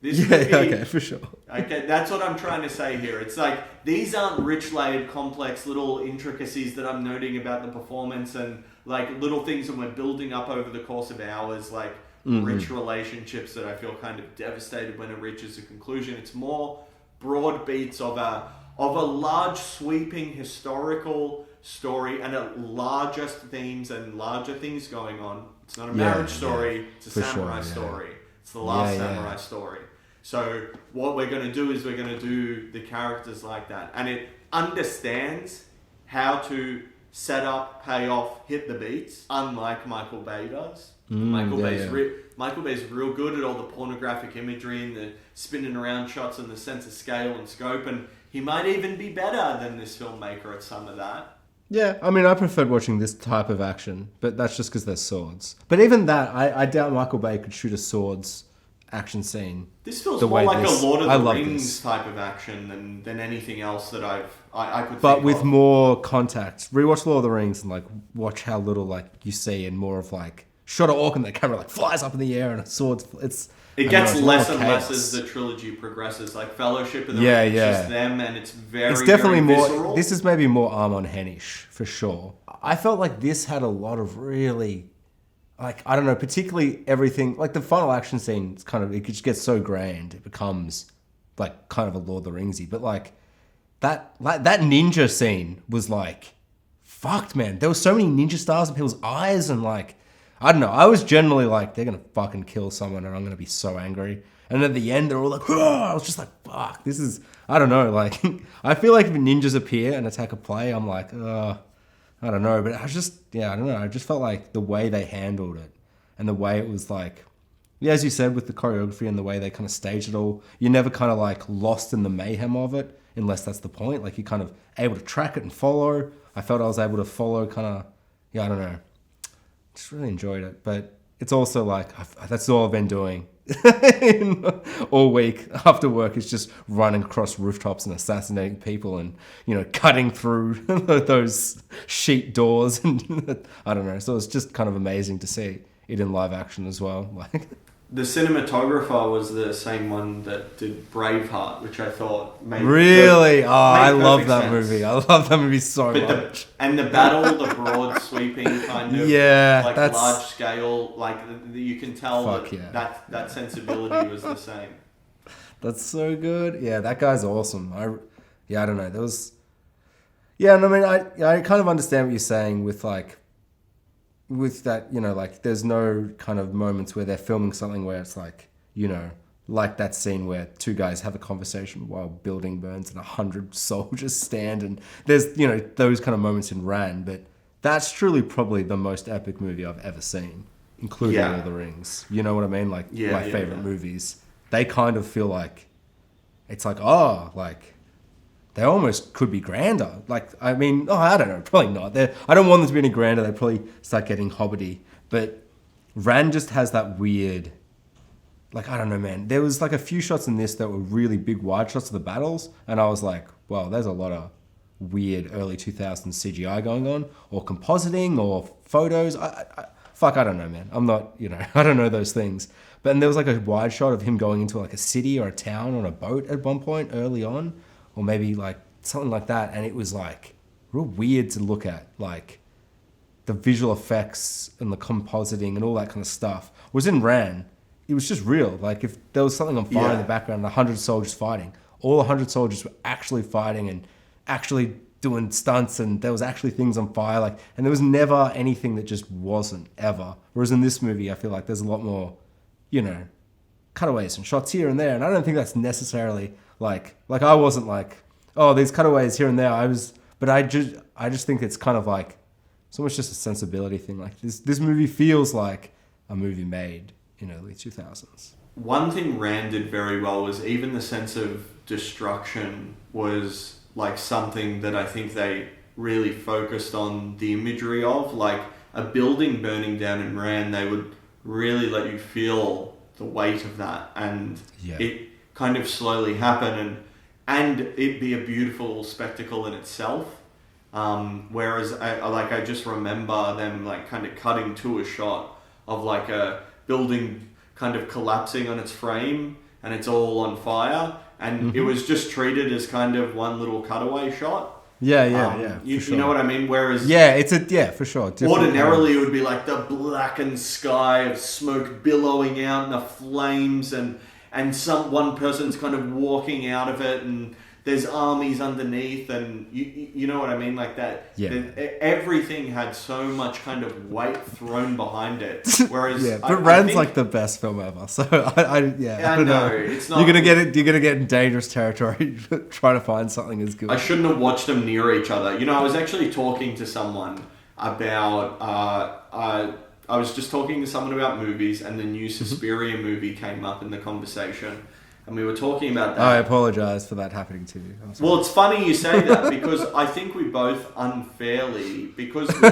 This movie, okay, for sure. Okay, that's what I'm trying to say here. It's like, these aren't rich, layered, complex little intricacies that I'm noting about the performance and like little things that we're building up over the course of hours, like rich relationships that I feel kind of devastated when it reaches a conclusion. It's more broad beats of a large, sweeping historical story and a larger themes and larger things going on. It's not a marriage story, it's a samurai story. It's the last samurai story. So what we're going to do is we're going to do the characters like that. And it understands how to set up, pay off, hit the beats, unlike Michael Bay does. Michael Bay's real good at all the pornographic imagery and the spinning around shots and the sense of scale and scope. And he might even be better than this filmmaker at some of that. Yeah, I mean, I preferred watching this type of action, but that's just because there's swords. But even that, I doubt Michael Bay could shoot a swords action scene. This feels more like a Lord of the Rings type of action than anything else that I could think of. But with more contact. Rewatch Lord of the Rings and like watch how little like you see and more of like shot of orc and the camera like flies up in the air and a sword. It gets less and less as the trilogy progresses. Like Fellowship of the Ring, it's just them, and it's definitely more visceral. This is maybe more Armon Hennish for sure. I felt like this had a lot of really, like, I don't know, particularly everything, like the final action scene, it's kind of, it just gets so grand, it becomes like kind of a Lord of the Ringsy. But like that ninja scene was like fucked, man. There were so many ninja stars in people's eyes, and like, I don't know, I was generally like, they're gonna fucking kill someone and I'm gonna be so angry. And at the end they're all like, oh! I was just like, fuck, this is, I don't know, like I feel like if ninjas appear and attack a play, I'm like, I don't know, but I just, I don't know. I just felt like the way they handled it and the way it was like, as you said, with the choreography and the way they kind of staged it all, you're never kind of like lost in the mayhem of it, unless that's the point. Like you're kind of able to track it and follow. I felt I was able to follow kind of, I don't know. Just really enjoyed it. But it's also like, that's all I've been doing all week after work, is just running across rooftops and assassinating people and, cutting through those sheet doors. And I don't know. So it's just kind of amazing to see it in live action as well. Like, the cinematographer was the same one that did Braveheart, which I thought made I love that movie. I love that movie so much. The battle, the broad sweeping kind of large scale, like you can tell that sensibility was the same. That's so good. Yeah, that guy's awesome. I don't know. There was, and I mean, I kind of understand what you're saying with like, with that, like there's no kind of moments where they're filming something where it's like, like that scene where two guys have a conversation while building burns and 100 soldiers stand, and there's, those kind of moments in Ran, but that's truly probably the most epic movie I've ever seen, including Lord of the Rings. You know what I mean? Like my favorite movies, they kind of feel like, it's like, they almost could be grander. Like, I mean, I don't know, probably not. I don't want them to be any grander. They probably start getting hobbity. But Ran just has that weird, like, I don't know, man. There was like a few shots in this that were really big wide shots of the battles. And I was like, well, there's a lot of weird early 2000s CGI going on, or compositing, or photos. I don't know, man. I'm not, I don't know those things. But and there was like a wide shot of him going into like a city or a town on a boat at one point early on. Or maybe like something like that. And it was like real weird to look at. Like the visual effects and the compositing and all that kind of stuff. Was in Ran, it was just real. Like if there was something on fire in the background, 100 soldiers fighting, all 100 soldiers were actually fighting and actually doing stunts, and there was actually things on fire. Like, and there was never anything that just wasn't, ever. Whereas in this movie, I feel like there's a lot more, cutaways and shots here and there. And I don't think that's necessarily like I wasn't like, these cutaways here and there. But I just think it's kind of like, it's almost just a sensibility thing. Like this movie feels like a movie made in early 2000s. One thing Rand did very well was even the sense of destruction was like something that I think they really focused on the imagery of. Like a building burning down in Rand, they would really let you feel the weight of that, and it kind of slowly happen, and it be a beautiful spectacle in itself. Whereas I just remember them like kind of cutting to a shot of like a building kind of collapsing on its frame and it's all on fire, and it was just treated as kind of one little cutaway shot. You know what I mean? Whereas for sure. Ordinarily, it would be like the blackened sky of smoke billowing out and the flames, and one person's kind of walking out of it, and there's armies underneath, and you know what I mean, like that. Everything had so much kind of weight thrown behind it. Whereas, but Rand's like the best film ever. So I don't know. It's not. You're gonna get in dangerous territory trying to find something as good. I shouldn't have watched them near each other. You know, I was actually talking to someone about. I was just talking to someone about movies, and the new Suspiria movie came up in the conversation. And we were talking about that. I apologise for that happening to you. Well, it's funny you say that, because I think we both unfairly, because we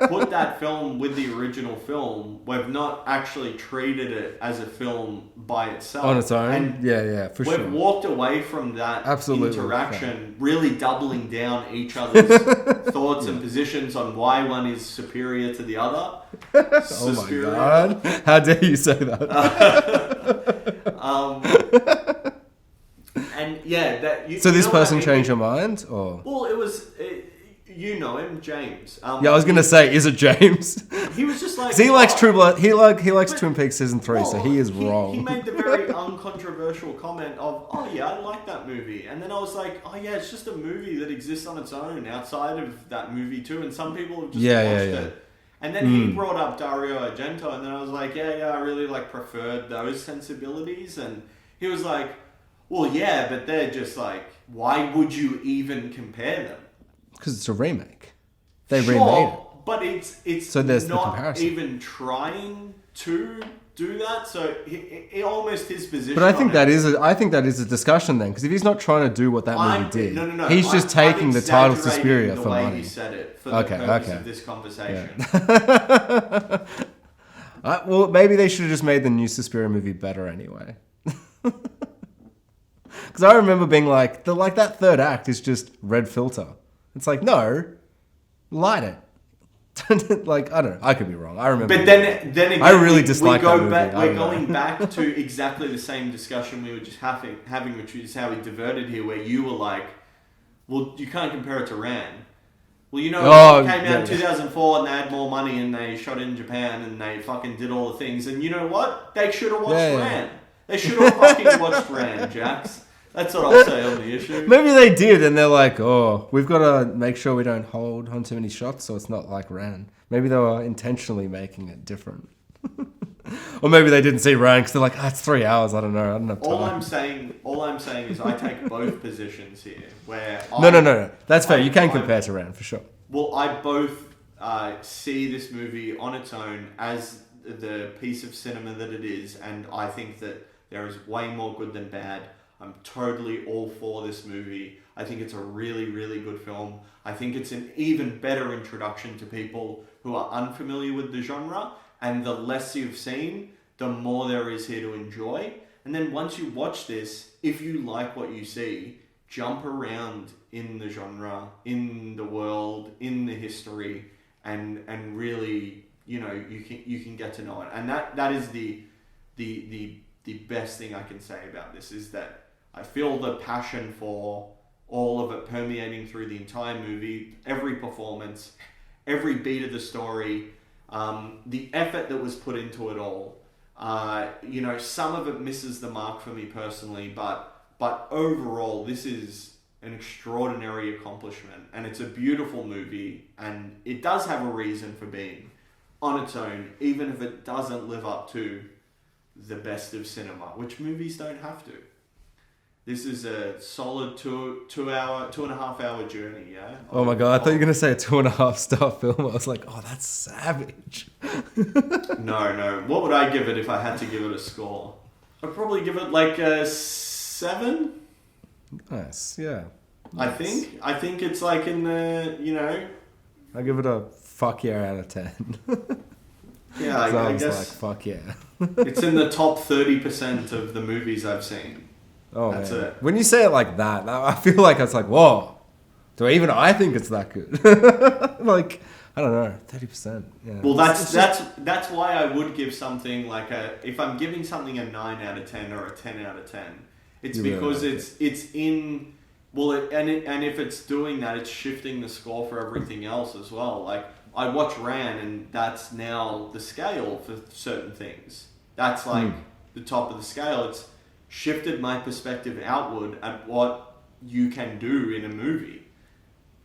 put that film with the original film, we've not actually treated it as a film by itself. On its own? And for sure. We've walked away from that interaction, really doubling down each other's thoughts and positions on why one is superior to the other. Oh my God. How dare you say that? And so this person changed your mind, or? Well, it was you know him, James. I was gonna say, is it James? He was just like, he likes True Blood. He likes Twin Peaks season 3, so he is wrong. He made the very uncontroversial comment of, "Oh yeah, I like that movie," and then I was like, "Oh yeah, it's just a movie that exists on its own outside of that movie too," and some people have just watched it. And then he brought up Dario Argento, and then I was like, I really like preferred those sensibilities, and he was like, well, yeah, but they're just like, why would you even compare them? Because it's a remake. They remade it. But it's so there's not the comparison. Even trying to do that. So he almost his position. But I think that is a discussion then, because if he's not trying to do what that movie did, no, he's just taking the title Suspiria for money. The way he said it for the purpose of this conversation. Yeah. Well, maybe they should have just made the new Suspiria movie better anyway. Because I remember being like, that third act is just red filter. It's like, no, light it. Like, I don't know. I could be wrong. I remember. But then again, I really dislike that movie. We're going back to exactly the same discussion we were just having, which is how we diverted here, where you were like, well, you can't compare it to Ran. Well, you know, it came out in 2004 and they had more money and they shot in Japan and they fucking did all the things. And you know what? They should have watched Ran. They should have fucking watched Ran, Jax. That's what I'll say on the issue. Maybe they did, and they're like, oh, we've got to make sure we don't hold on too many shots so it's not like Ran. Maybe they were intentionally making it different. Or maybe they didn't see Ran because they're like, it's 3 hours, I don't know, I don't have time. All I'm saying is I take both positions here. Where No. That's fair. You can compare to Ran, for sure. Well, I both see this movie on its own as the piece of cinema that it is, and I think that there is way more good than bad. I'm totally all for this movie. I think it's a really, really good film. I think it's an even better introduction to people who are unfamiliar with the genre, and the less you've seen, the more there is here to enjoy. And then once you watch this, if you like what you see, jump around in the genre, in the world, in the history, and really, you know, you can get to know it. And that is the best thing I can say about this, is that I feel the passion for all of it permeating through the entire movie, every performance, every beat of the story, the effort that was put into it all. You know, some of it misses the mark for me personally, but overall, this is an extraordinary accomplishment, and it's a beautiful movie, and it does have a reason for being on its own, even if it doesn't live up to the best of cinema, which movies don't have to. this is a solid 2.5 hour journey, yeah? Oh my God, I thought you were going to say a 2.5-star film. I was like, oh, that's savage. No. What would I give it if I had to give it a score? I'd probably give it like a 7. Nice, yeah. Nice. I think it's like in the, I give it a fuck yeah out of 10. Yeah, I guess. Like, fuck yeah. It's in the top 30% of the movies I've seen. Oh, that's man. it. When you say it like that, I feel like it's like, whoa. Do even I think it's that good? Like, I don't know, 30%. Yeah. Well, that's why I would give something like if I'm giving something a 9 out of 10 or a 10 out of 10, it's because it's in. Well, and if it's doing that, it's shifting the score for everything else as well. Like, I watch Ran, and that's now the scale for certain things. That's like the top of the scale. It's shifted my perspective outward at what you can do in a movie.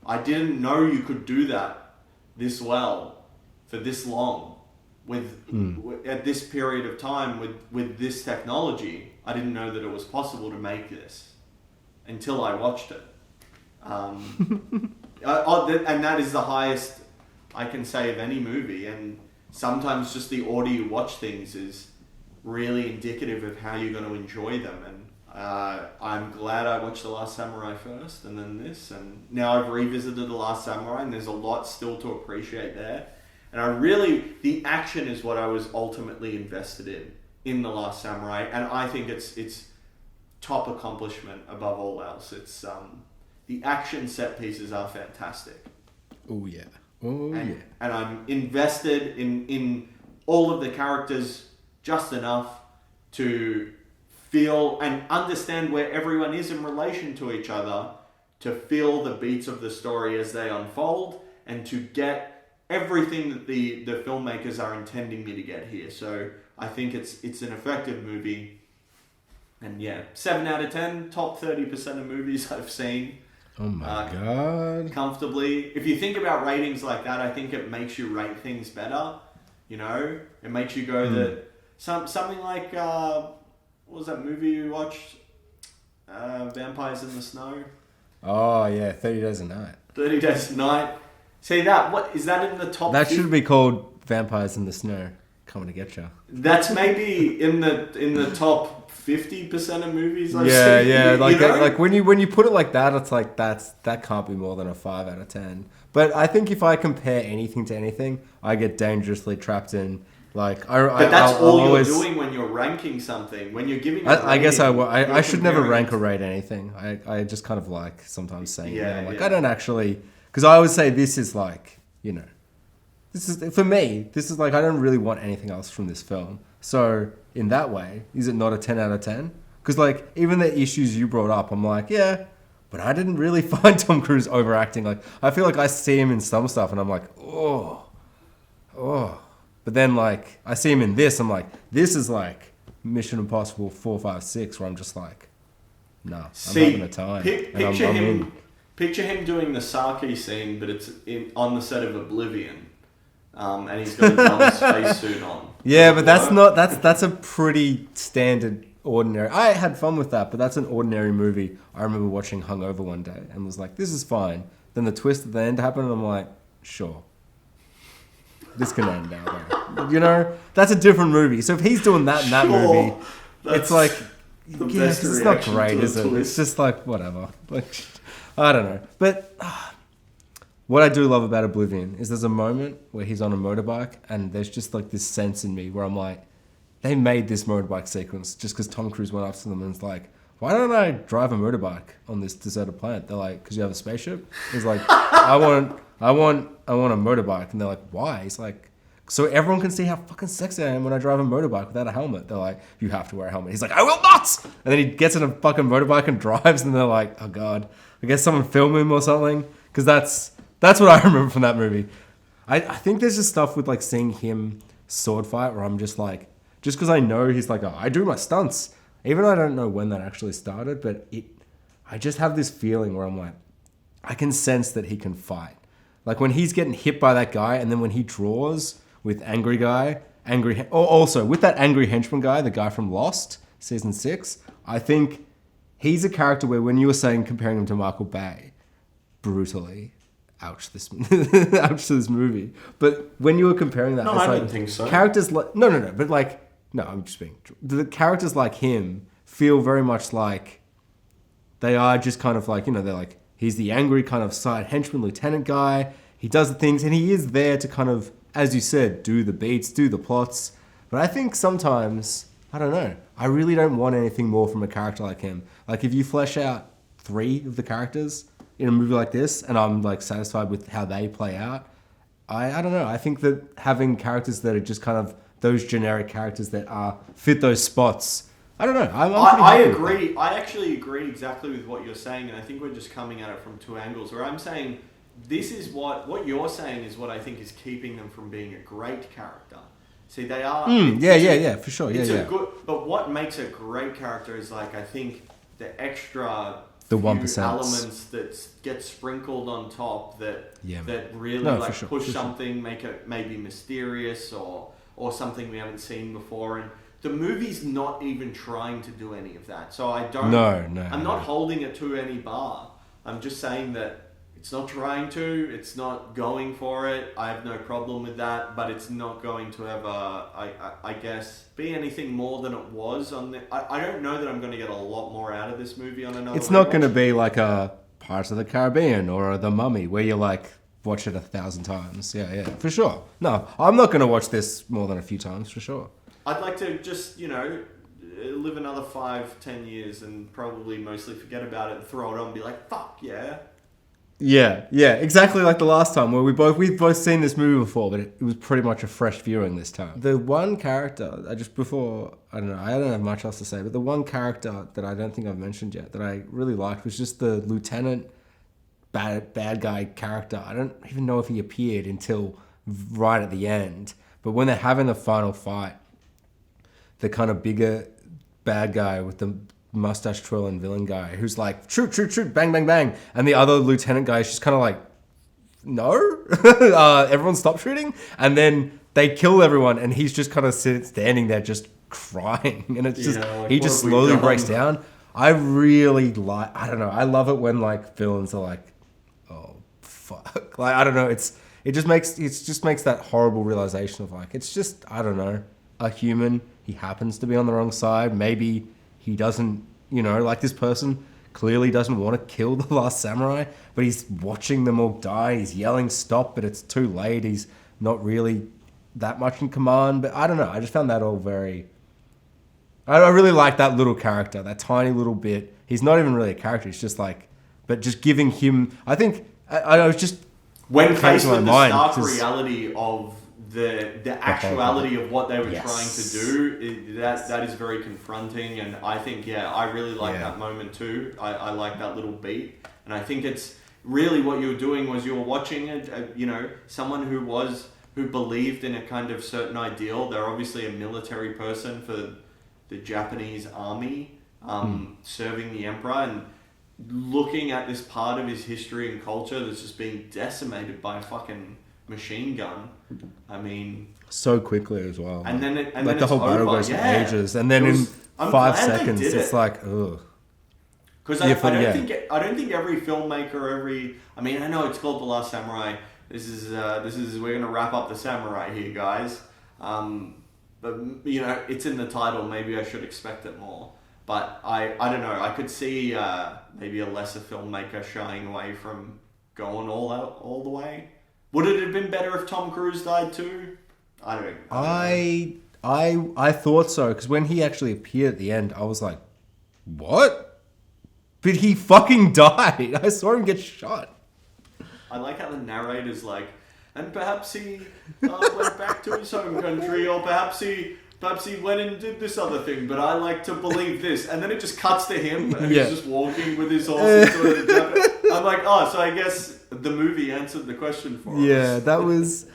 I didn't know you could do that this well for this long at this period of time with this technology. I didn't know that it was possible to make this until I watched it. And that is the highest I can say of any movie. And sometimes just the order you watch things is really indicative of how you're going to enjoy them. And I'm glad I watched The Last Samurai first and then this. And now I've revisited The Last Samurai, and there's a lot still to appreciate there. And the action is what I was ultimately invested in The Last Samurai. And I think it's top accomplishment above all else. It's the action set pieces are fantastic. Oh yeah. And I'm invested in all of the characters just enough to feel and understand where everyone is in relation to each other, to feel the beats of the story as they unfold, and to get everything that the filmmakers are intending me to get here. So I think it's an effective movie. And yeah, 7 out of 10, top 30% of movies I've seen. Oh my God. Comfortably. If you think about ratings like that, I think it makes you rate things better. It makes you go that something like, what was that movie you watched? Vampires in the Snow? Oh yeah, 30 Days a Night. 30 Days a Night. See that? What is that in the top? That should be called Vampires in the Snow. Coming to get you. That's maybe in the top 50% of movies I've seen. Yeah, like when you put it like that, it's like that can't be more than a 5 out of 10. But I think if I compare anything to anything, I get dangerously trapped in like. But that's all you're doing when you're ranking something. When you're giving. I guess I should never rank or rate anything. I just kind of like sometimes saying I don't actually, because I always say this is like This is for me. This is like I don't really want anything else from this film. So in that way, is it not a 10 out of 10? Because like even the issues you brought up, I'm like, yeah, but I didn't really find Tom Cruise overacting. Like I feel like I see him in some stuff, and I'm like, oh. But then like I see him in this, I'm like, this is like Mission Impossible 4, 5, 6, where I'm just like, nah, I'm having a time. Picture him doing the sake scene, but it's on the set of Oblivion. And he's got a double spacesuit on. Yeah, but that's a pretty standard, ordinary. I had fun with that, but that's an ordinary movie. I remember watching Hungover one day and was like, this is fine. Then the twist at the end happened, and I'm like, sure. This can end now, though. That's a different movie. So if he's doing that in that movie, it's like, it's not great, is it? It's just like, whatever. Like, I don't know. But what I do love about Oblivion is there's a moment where he's on a motorbike, and there's just like this sense in me where I'm like, they made this motorbike sequence just because Tom Cruise went up to them and was like, why don't I drive a motorbike on this deserted planet? They're like, because you have a spaceship? He's like, I want a motorbike. And they're like, why? He's like, so everyone can see how fucking sexy I am when I drive a motorbike without a helmet. They're like, you have to wear a helmet. He's like, I will not! And then he gets in a fucking motorbike and drives, and they're like, oh God, I guess someone film him or something. Because that's what I remember from that movie. I think there's just stuff with like seeing him sword fight where I'm just like, just because I know he's like, oh, I do my stunts. Even though I don't know when that actually started, but I just have this feeling where I'm like, I can sense that he can fight. Like when he's getting hit by that guy, and then when he draws with also with that angry henchman guy, the guy from Lost, season 6, I think he's a character where when you were saying comparing him to Michael Bay, brutally, ouch to this movie. But when you were comparing that, no, I don't think so. Characters like no, but like no, I'm just being the characters like him feel very much like they are just kind of like, they're like, he's the angry kind of side henchman lieutenant guy. He does the things, and he is there to kind of, as you said, do the beats, do the plots. But I think sometimes, I don't know, I really don't want anything more from a character like him. Like, if you flesh out 3 of the characters in a movie like this, and I'm like satisfied with how they play out, I don't know. I think that having characters that are just kind of those generic characters that fit those spots, I don't know. I agree. I actually agree exactly with what you're saying, and I think we're just coming at it from 2 angles. Where I'm saying this is what you're saying is what I think is keeping them from being a great character. See, they are. Yeah, for sure. Good, but what makes a great character is like, I think the extra the 1% elements that get sprinkled on top that really push something, make it maybe mysterious or something we haven't seen before. And the movie's not even trying to do any of that. So I don't. I'm not holding it to any bar. I'm just saying that it's not trying to. It's not going for it. I have no problem with that. But it's not going to ever, I guess, be anything more than it was on the. I don't know that I'm going to get a lot more out of this movie on another. It's not going to be like a Pirates of the Caribbean or The Mummy where you like watch it 1,000 times. Yeah, for sure. No, I'm not going to watch this more than a few times for sure. I'd like to just, live another 5-10 years and probably mostly forget about it and throw it on and be like, fuck yeah. Yeah, exactly like the last time where we've both seen this movie before, but it was pretty much a fresh viewing this time. The one character, I don't have much else to say, but the one character that I don't think I've mentioned yet that I really liked was just the lieutenant bad guy character. I don't even know if he appeared until right at the end, but when they're having the final fight, the kind of bigger bad guy with the mustache twirling villain guy who's like, shoot, bang, bang, bang. And the other lieutenant guy is just kind of like, no? Everyone stop shooting? And then they kill everyone and he's just kind of standing there just crying. And it's just, he just slowly breaks down. I really I don't know. I love it when like villains are like, oh, fuck. Like, I don't know. It just makes that horrible realization of like, it's just, I don't know, a human. He happens to be on the wrong side. Maybe he doesn't, like this person clearly doesn't want to kill the last samurai, but he's watching them all die. He's yelling stop, but it's too late. He's not really that much in command. But I don't know. I just found that all very... I really like that little character, that tiny little bit. He's not even really a character. He's just like... But just giving him... I think... I was just... When faced with the stark reality of the actuality of what they were trying to do, that is very confronting, and I think I really like that moment too. I like that little beat, and I think it's really what you were doing was you were watching someone who believed in a kind of certain ideal. They're obviously a military person for the Japanese army, serving the emperor, and looking at this part of his history and culture that's just being decimated by a fucking machine gun. I mean, so quickly as well. And then like the whole battle goes for ages, and then in 5 seconds, it's like, ugh. Because I don't think every filmmaker, I know it's called The Last Samurai. This is we're gonna wrap up the samurai here, guys. But it's in the title. Maybe I should expect it more. But I don't know. I could see maybe a lesser filmmaker shying away from going all the way. Would it have been better if Tom Cruise died too? I don't know. I thought so, because when he actually appeared at the end, I was like, what? But he fucking died. I saw him get shot. I like how the narrator's like, and perhaps he went back to his home country, or perhaps he went and did this other thing, but I like to believe this. And then it just cuts to him, and he's just walking with his horse into the Japan. I'm like, so I guess the movie answered the question for us. Yeah, that was...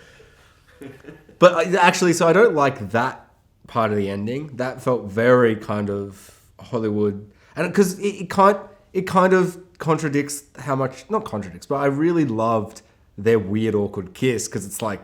But actually, so I don't like that part of the ending. That felt very kind of Hollywood. And because it kind of contradicts how much... Not contradicts, but I really loved their weird, awkward kiss, because it's like,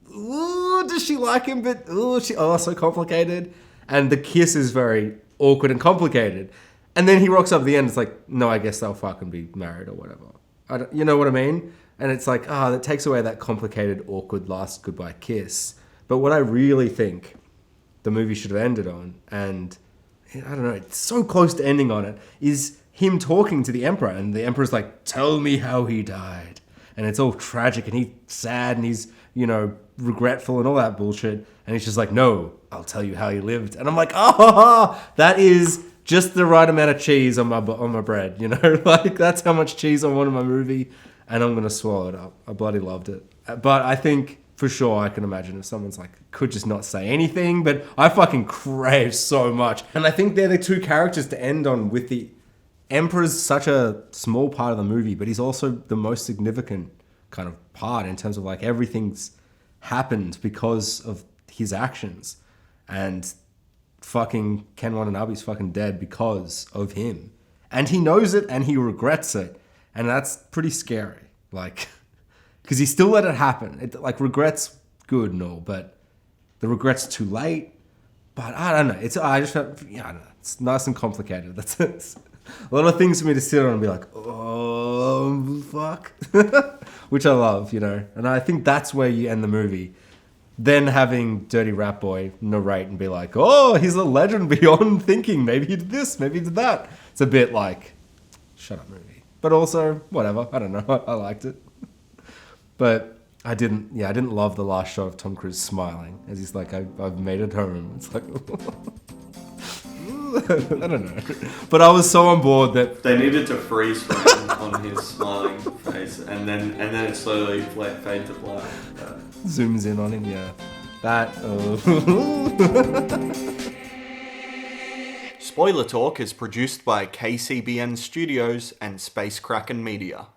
ooh, does she like him? But so complicated. And the kiss is very awkward and complicated. And then he rocks up at the end. It's like, no, I guess they'll fucking be married or whatever. You know what I mean? And it's like, that takes away that complicated, awkward last goodbye kiss. But what I really think the movie should have ended on, and I don't know, it's so close to ending on it, is him talking to the Emperor. And the Emperor's like, tell me how he died. And it's all tragic, and he's sad, and he's, regretful and all that bullshit. And he's just like, no, I'll tell you how he lived. And I'm like, that is just the right amount of cheese on my bread, Like, that's how much cheese I want in my movie, and I'm going to swallow it up. I bloody loved it. But I think, for sure, I can imagine if someone's like, could just not say anything, but I fucking crave so much. And I think they're the two characters to end on, with the Emperor's such a small part of the movie, but he's also the most significant kind of part in terms of like everything's happened because of his actions. And fucking Ken Watanabe's fucking dead because of him. And he knows it and he regrets it. And that's pretty scary. Like, because he still let it happen. Regret's good and all, but the regret's too late. But I don't know. I don't know. It's nice and complicated. That's it. A lot of things for me to sit on and be like, oh, fuck. Which I love, And I think that's where you end the movie. Then having Dirty Rat Boy narrate and be like, oh, he's a legend beyond thinking. Maybe he did this, maybe he did that. It's a bit like, shut up, movie. But also, whatever. I don't know. I liked it. But I didn't love the last shot of Tom Cruise smiling as he's like, I've made it home. It's like, I don't know. But I was so on board that they needed to freeze frame on his smiling face, and then it slowly fade to black. Zooms in on him, yeah. Spoiler Talk is produced by KCBN Studios and Space Kraken Media.